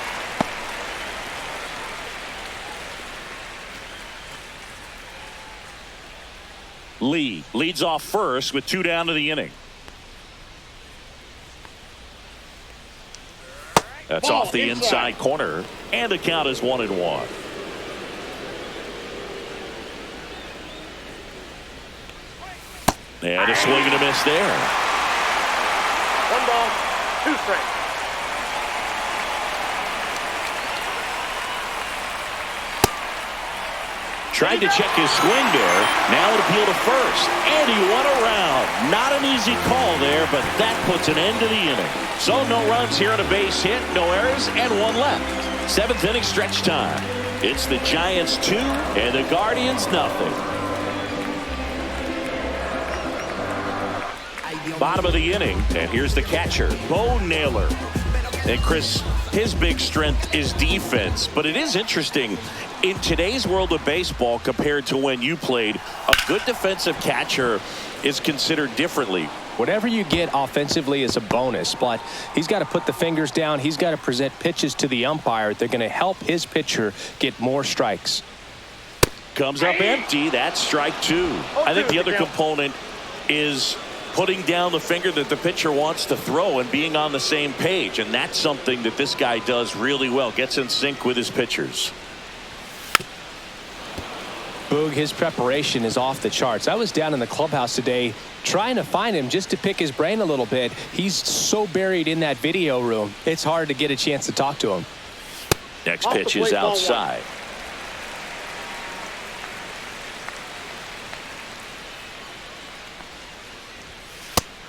Lee leads off first with 2 down to the inning. That's Ball off the inside corner, and the count is 1-1. And a swing and a miss there. 1 ball, 2 strikes. Tried to check his swing there. Now an appeal to first. And he went around. Not an easy call there, but that puts an end to the inning. So no runs here on a base hit, no errors, and 1 left. 7th inning stretch time. It's the Giants 2 and the Guardians nothing. Bottom of the inning, and here's the catcher, Bo Naylor. And Chris, his big strength is defense, but it is interesting in today's world of baseball compared to when you played. A good defensive catcher is considered differently. Whatever you get offensively is a bonus, but he's got to put the fingers down. He's got to present pitches to the umpire. They're going to help his pitcher get more strikes. Comes up empty. That's strike 2. I think the other component is putting down the finger that the pitcher wants to throw and being on the same page. And that's something that this guy does really well. Gets in sync with his pitchers. Boog, his preparation is off the charts. I was down in the clubhouse today trying to find him just to pick his brain a little bit. He's so buried in that video room, it's hard to get a chance to talk to him. Next Off the pitch plate, is ball 1. outside.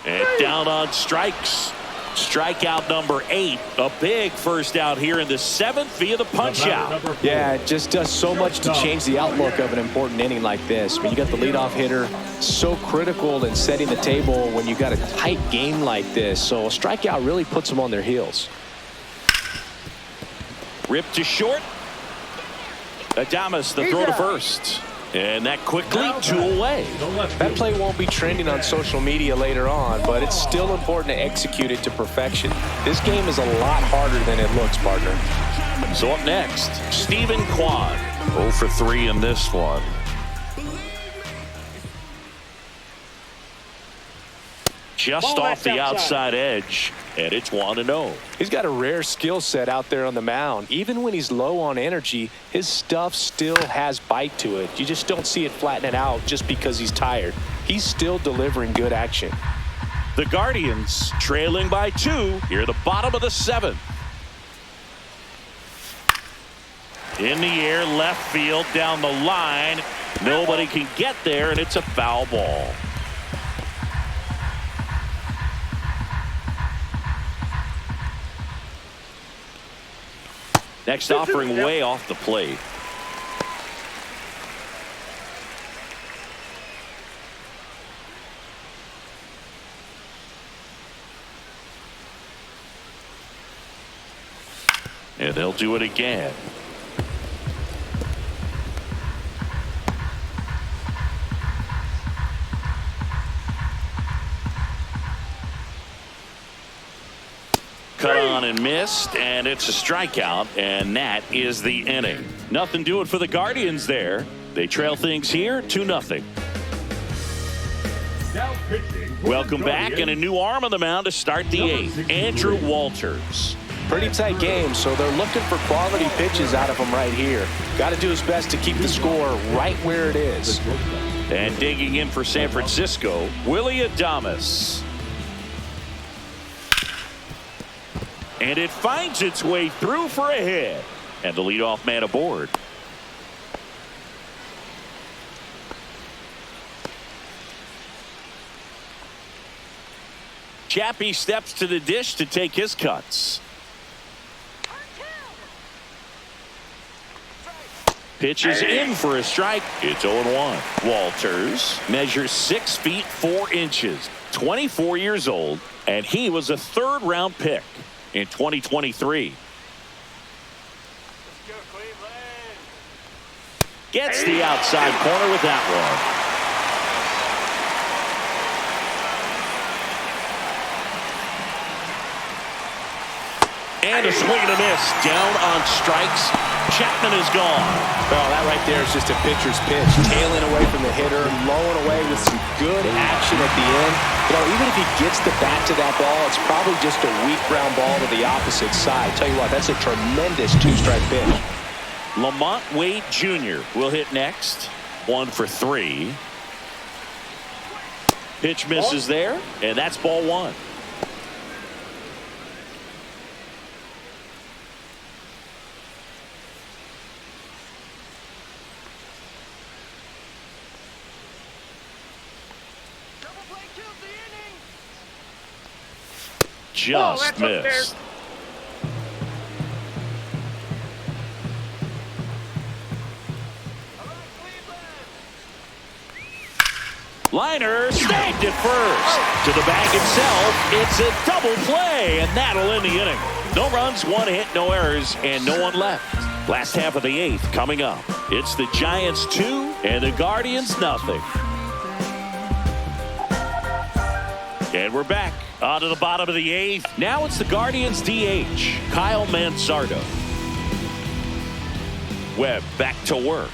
And down on strikes. Strikeout number 8. A big first out here in the 7th via the punch out. Yeah, it just does so much to change the outlook of an important inning like this. When you got the leadoff hitter, so critical in setting the table when you got a tight game like this. So a strikeout really puts them on their heels. Ripped to short. Adames the throw to first. And that quickly 2 away. That play won't be trending on social media later on, but it's still important to execute it to perfection. This game is a lot harder than it looks, partner. So up next, Stephen Kwan. 0 for 3 in this one. Just Ball off the outside. outside edge, and it's 1-0. He's got a rare skill set out there on the mound. Even when he's low on energy, his stuff still has bite to it. You just don't see it flattening out just because he's tired. He's still delivering good action. The Guardians trailing by 2 here at the bottom of the 7th. In the air, left field, down the line. Nobody can get there, and it's a foul ball. Next offering way off the plate. And they'll do it again. Cut on and missed, and it's a strikeout, and that is the inning. Nothing doing for the Guardians there. They trail things here 2-0. Welcome back, and a new arm on the mound to start the eighth. Andrew Walters. Pretty tight game, so they're looking for quality pitches out of him right here. Got to do his best to keep the score right where it is. And digging in for San Francisco, Willie Adames. And it finds its way through for a hit. And the leadoff man aboard. Chappie steps to the dish to take his cuts. Pitches in for a strike. It's 0-1. Walters measures 6 feet 4 inches, 24 years old, and he was a third-round pick in 2023. Let's go, Cleveland. Gets the outside corner with that one. And a swing and a miss. Down on strikes. Chapman is gone. Well, that right there is just a pitcher's pitch. Tailing away from the hitter, lowing away with some good action at the end. You know, even if he gets the bat to that ball, it's probably just a weak ground ball to the opposite side. Tell you what, that's a tremendous two-strike pitch. Lamont Wade Jr. will hit next. 1 for 3. Pitch misses there, and that's ball 1. Just missed. Liner snagged it first. To the bag himself. It's a double play, and that'll end the inning. No runs, 1 hit, no errors, and no one left. Last half of the 8th coming up. It's the Giants 2 and the Guardians nothing. And we're back. On to the bottom of the 8th. Now it's the Guardians DH, Kyle Mansardo. Webb back to work.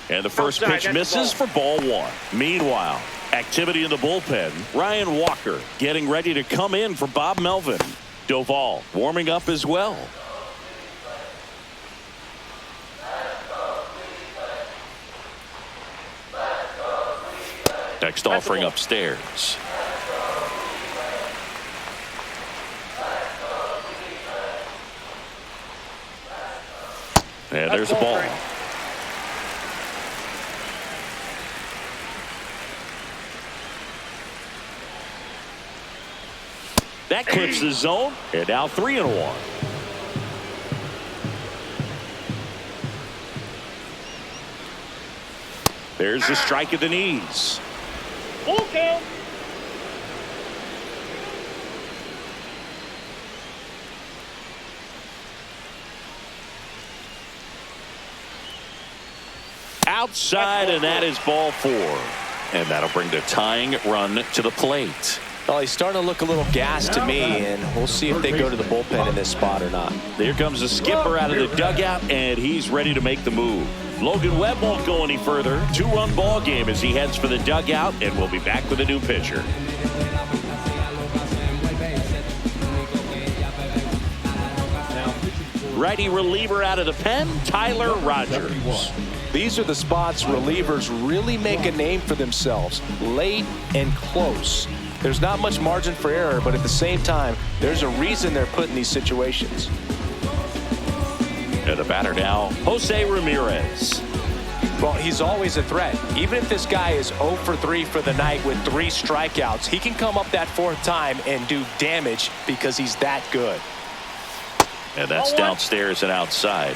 And the first pitch misses for ball 1. Meanwhile, activity in the bullpen. Ryan Walker getting ready to come in for Bob Melvin. Doval warming up as well. Next offering upstairs. And there's a ball. That clips the zone, and now 3-1. There's the strike at the knees. Full count. Outside, and that is ball 4. And that'll bring the tying run to the plate. Well, he's starting to look a little gassed to me, and we'll see if they go to the bullpen in this spot or not. There comes the skipper out of the dugout, and he's ready to make the move. Logan Webb won't go any further. 2-run ball game as he heads for the dugout, and we'll be back with a new pitcher. Righty reliever out of the pen, Tyler Rogers. These are the spots relievers really make a name for themselves, late and close. There's not much margin for error, but at the same time, there's a reason they're put in these situations. And the batter now, Jose Ramirez. Well, he's always a threat. Even if this guy is 0 for 3 for the night with 3 strikeouts, he can come up that 4th time and do damage because he's that good. And that's downstairs and outside.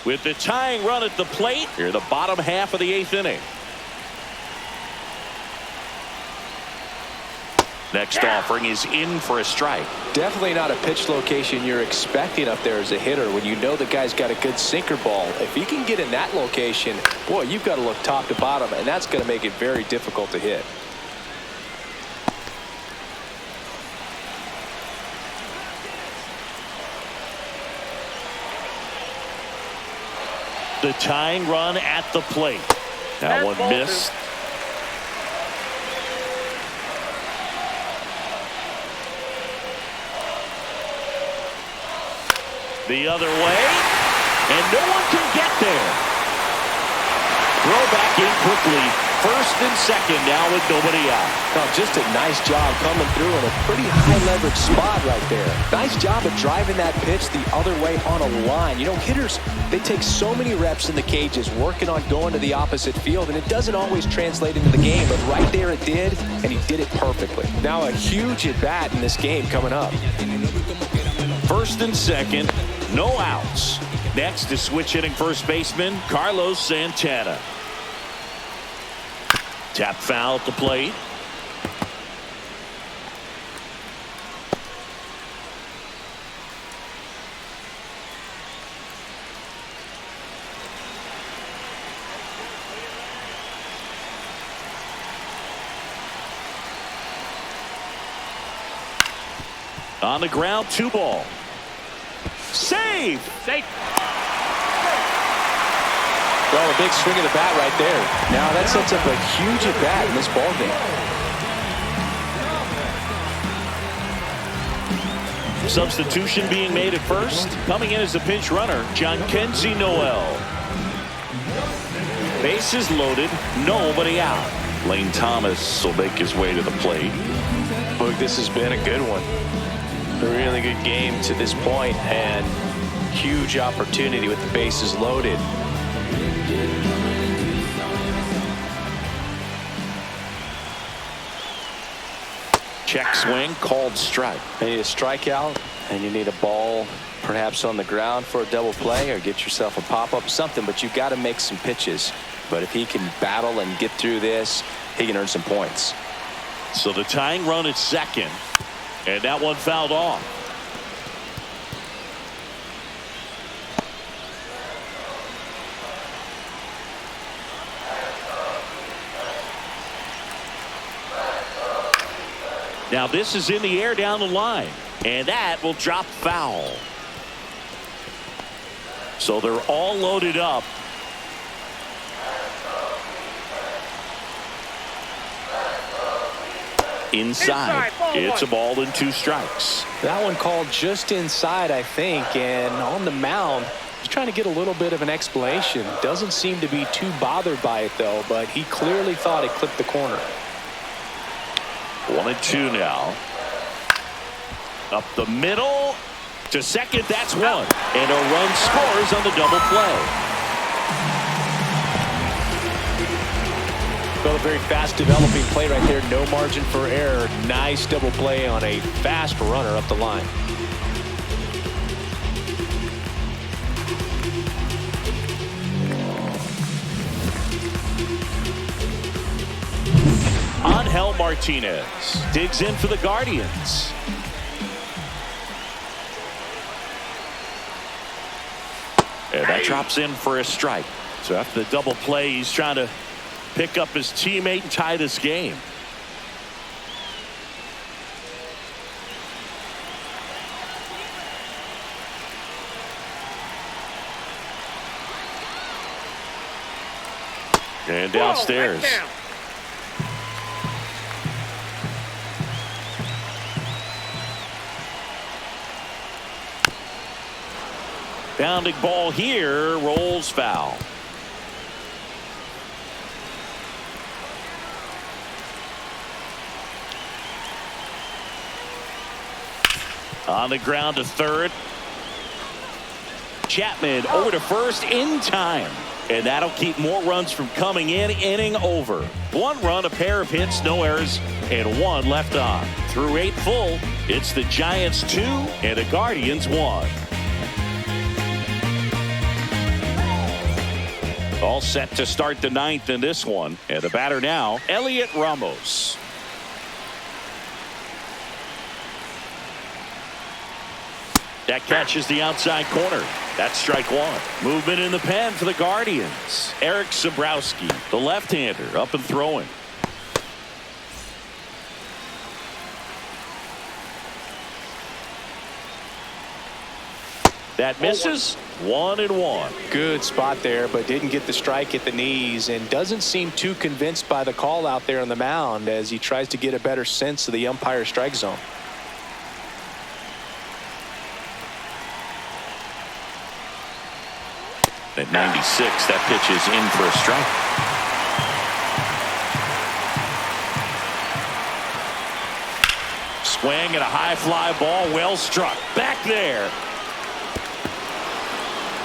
With the tying run at the plate, here the bottom half of the 8th inning. Next offering is in for a strike. Definitely not a pitch location you're expecting up there as a hitter when you know the guy's got a good sinker ball. If he can get in that location, boy, you've got to look top to bottom, and that's going to make it very difficult to hit. The tying run at the plate. That one missed. The other way, and no one can get there. Throw back in quickly. First and second now with nobody out. Oh, just a nice job coming through in a pretty high leverage spot right there. Nice job of driving that pitch the other way on a line. You know, hitters, they take so many reps in the cages working on going to the opposite field, and it doesn't always translate into the game, but right there it did, and he did it perfectly. Now a huge at-bat in this game coming up. First and second, no outs. Next is switch hitting first baseman Carlos Santana. Tap foul at the plate. On the ground, 2 ball. Save! Safe. Well, a big swing of the bat right there. Now that sets up a huge at bat in this ball game. Substitution being made at first. Coming in as a pinch runner, Jhonkensy Noel. Bases loaded, nobody out. Lane Thomas will make his way to the plate. Look, this has been a good one. A really good game to this point, and huge opportunity with the bases loaded. Check swing, called strike. You need a strikeout, and you need a ball perhaps on the ground for a double play, or get yourself a pop-up, something, but you've got to make some pitches. But if he can battle and get through this, he can earn some points. So the tying run at second, and that one fouled off. Now this is in the air down the line, and that will drop foul. So they're all loaded up. Inside. It's a ball and 2 strikes. That one called just inside, I think, and on the mound, he's trying to get a little bit of an explanation. Doesn't seem to be too bothered by it, though, but he clearly thought it clipped the corner. 1-2 now. Up the middle to second. That's one. And a run scores on the double play. Well, a very fast developing play right there. No margin for error. Nice double play on a fast runner up the line. Angel Martinez digs in for the Guardians. And that drops in for a strike. So after the double play, he's trying to pick up his teammate and tie this game. And downstairs. Bounding ball here, rolls foul. On the ground to third. Chapman over to first in time. And that'll keep more runs from coming in. Inning over. 1 run, a pair of hits, no errors, and 1 left on. Through 8 full, it's the Giants 2 and the Guardians 1. All set to start the 9th in this one. And the batter now, Elliot Ramos. That catches the outside corner. That's strike 1. Movement in the pen for the Guardians. Eric Sabrowski, the left-hander, up and throwing. That misses. 1-1. Good spot there, but didn't get the strike at the knees and doesn't seem too convinced by the call out there on the mound as he tries to get a better sense of the umpire strike zone. At 96, that pitch is in for a strike. Swing and a high fly ball, well struck. Back there.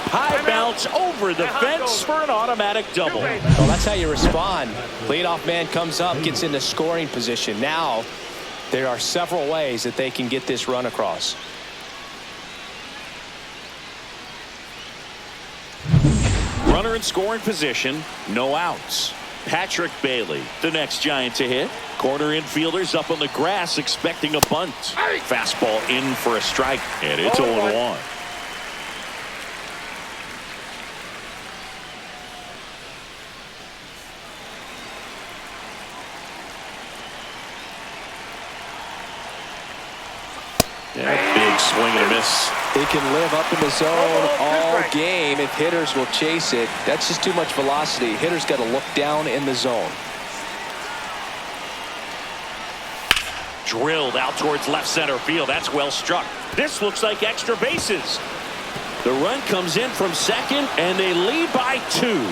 High bounce over the fence for an automatic double. Well, that's how you respond. Leadoff man comes up, gets into scoring position. Now there are several ways that they can get this run across. Runner in scoring position, no outs. Patrick Bailey, the next Giant to hit. Corner infielders up on the grass expecting a bunt. Fastball in for a strike, and it's 0-1. Big swing and a miss. They can live up in the zone all game if hitters will chase it. That's just too much velocity. Hitters got to look down in the zone. Drilled out towards left center field. That's well struck. This looks like extra bases. The run comes in from second, and they lead by 2.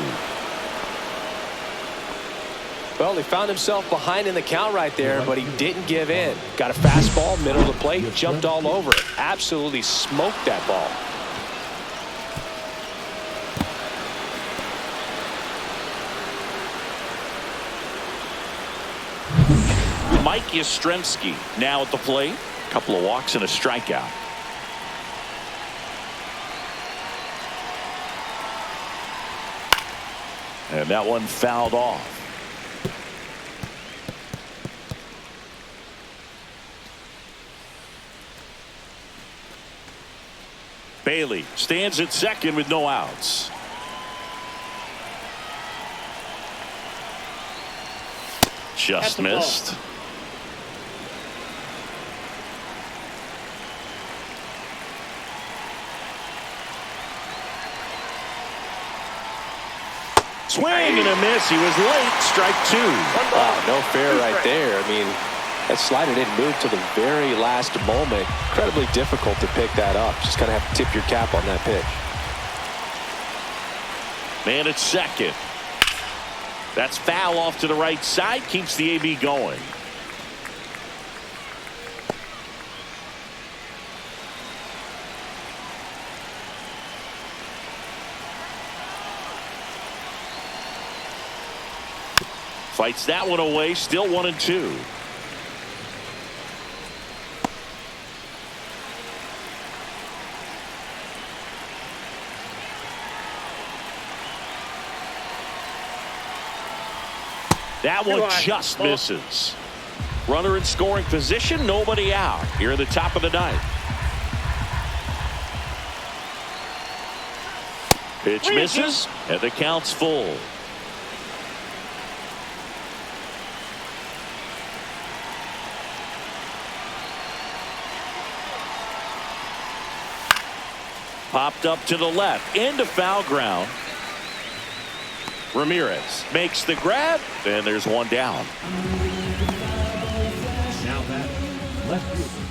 Well, he found himself behind in the count right there, but he didn't give in. Got a fastball, middle of the plate, jumped all over it. Absolutely smoked that ball. Mike Yastrzemski now at the plate. A couple of walks and a strikeout. And that one fouled off. Bailey stands at second with no outs. Just missed. Swing and a miss. He was late. Strike 2. Wow, no fair right there. I mean, that slider didn't move to the very last moment. Incredibly difficult to pick that up. Just kind of have to tip your cap on that pitch. Man at second. That's foul off to the right side. Keeps the AB going. Fights that one away. Still 1-2. That one just misses. Runner in scoring position, nobody out. Here at the top of the ninth. Pitch misses, and the count's full. Popped up to the left, into foul ground. Ramirez makes the grab, and there's one down. Now that left fielder,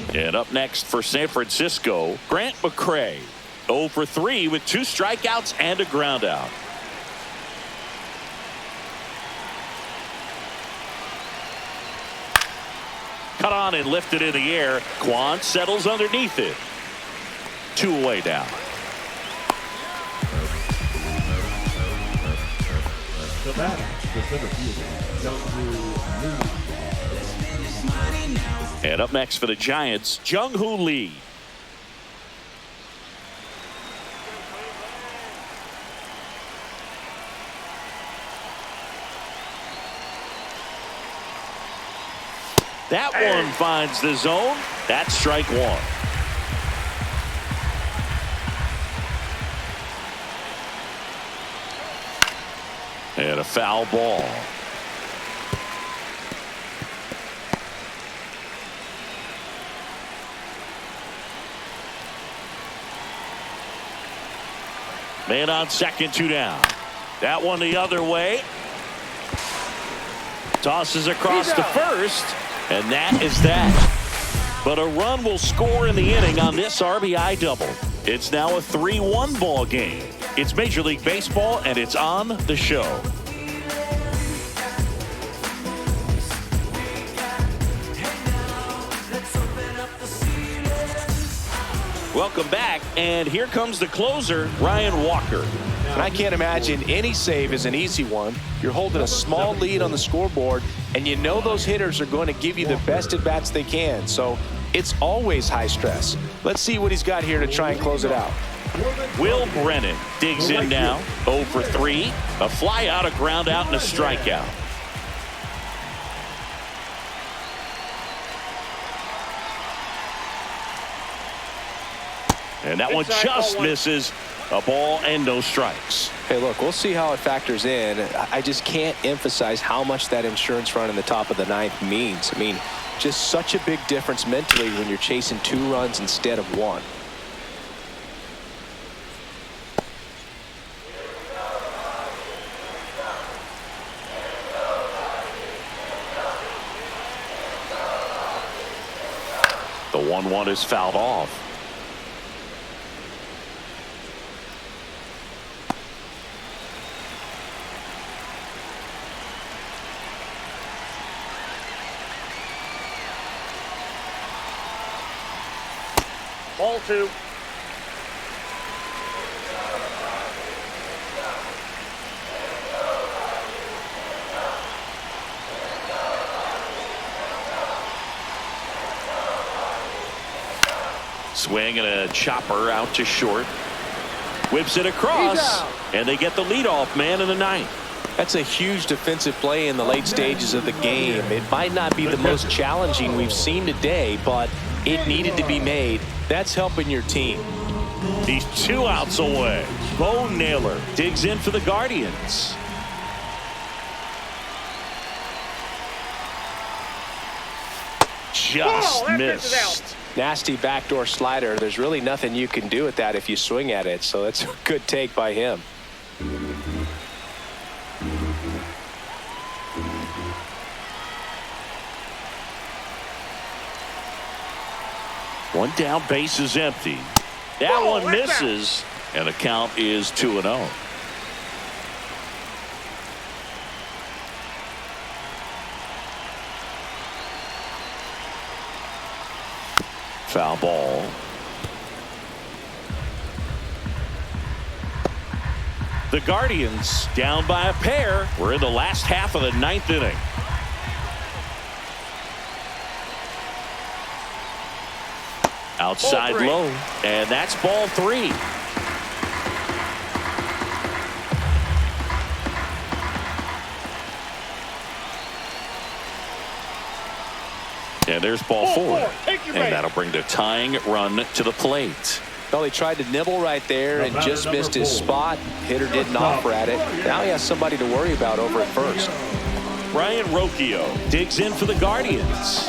Grant. And up next for San Francisco, Grant McCray. 0 for 3 with 2 strikeouts and a ground out. Cut on and lifted in the air. Quan settles underneath it. 2 away now. The batter, the center fielder, And up next for the Giants, Jung-Hoo Lee. That one finds the zone. That's strike 1. And a foul ball. Man on second, 2 down. That one the other way. Tosses across to first, and that is that. But a run will score in the inning on this RBI double. It's now a 3-1 ball game. It's Major League Baseball, and it's on the show. Welcome back, and here comes the closer, Ryan Walker. And I can't imagine any save is an easy one. You're holding a small lead on the scoreboard, and you know those hitters are going to give you the best at-bats they can. So it's always high stress. Let's see what he's got here to try and close it out. Will Brennan digs in now. 0 for 3. A fly out, a ground out, and a strikeout. And that one just misses. A ball and no strikes. Hey, look, we'll see how it factors in. I just can't emphasize how much that insurance run in the top of the ninth means. I mean, just such a big difference mentally when you're chasing 2 runs instead of 1. The 1-1 is fouled off. Ball 2. Swing and a chopper out to short. Whips it across, and they get the leadoff man in the ninth. That's a huge defensive play in the late stages of the game. It might not be the most challenging we've seen today, but it needed to be made. That's helping your team. He's 2 outs away. Bo Naylor digs in for the Guardians. Just missed. Nasty backdoor slider. There's really nothing you can do with that if you swing at it. So that's a good take by him. One down, base is empty. That one misses, and the count is 2-0. Foul ball. The Guardians down by a pair. We're in the last half of the ninth inning. Outside low, and that's ball 3. And there's ball 4. And that'll bring the tying run to the plate. Well, he tried to nibble right there and just missed his spot. Hitter didn't offer at it. Now he has somebody to worry about over at first. Ryan Rocchio digs in for the Guardians.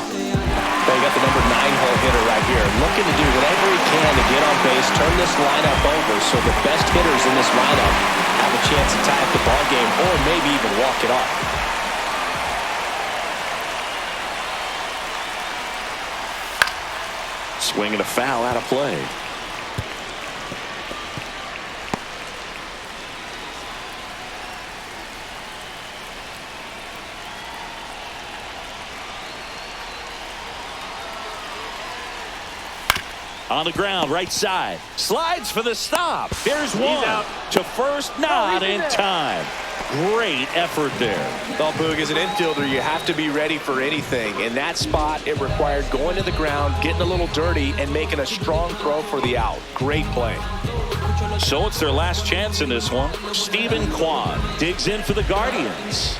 Well, you got the number 9-hole hitter right here, looking to do whatever he can to get on base, turn this lineup over so the best hitters in this lineup have a chance to tie up the ball game or maybe even walk it off. Swing and a foul out of play. On the ground, right side. Slides for the stop. There's one. To first, not in time. Great effort there. Well, Boog, as an infielder, you have to be ready for anything. In that spot, it required going to the ground, getting a little dirty, and making a strong throw for the out. Great play. So it's their last chance in this one. Stephen Kwan digs in for the Guardians.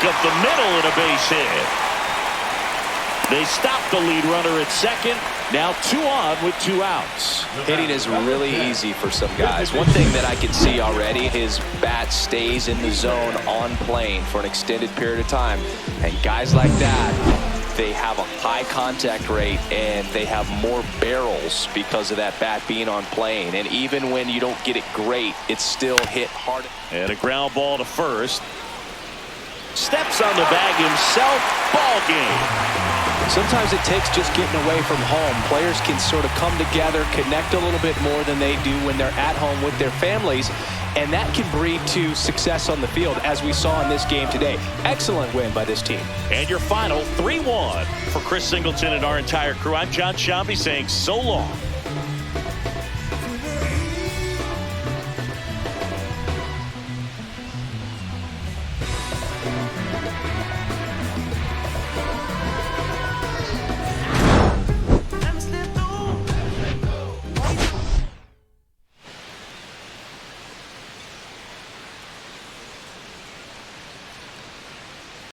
Up the middle and a base hit. They stop the lead runner at second. Now 2 on with 2 outs. Hitting is really easy for some guys. One thing that I can see already, his bat stays in the zone on plane for an extended period of time. And guys like that, they have a high contact rate and they have more barrels because of that bat being on plane. And even when you don't get it great, it's still hit hard. And a ground ball to first. Steps on the bag himself. Ball game. Sometimes it takes just getting away from home. Players can sort of come together, connect a little bit more than they do when they're at home with their families, and that can breed to success on the field, as we saw in this game today. Excellent win by this team. And your final 3-1 for Chris Singleton and our entire crew. I'm John Shambi saying so long.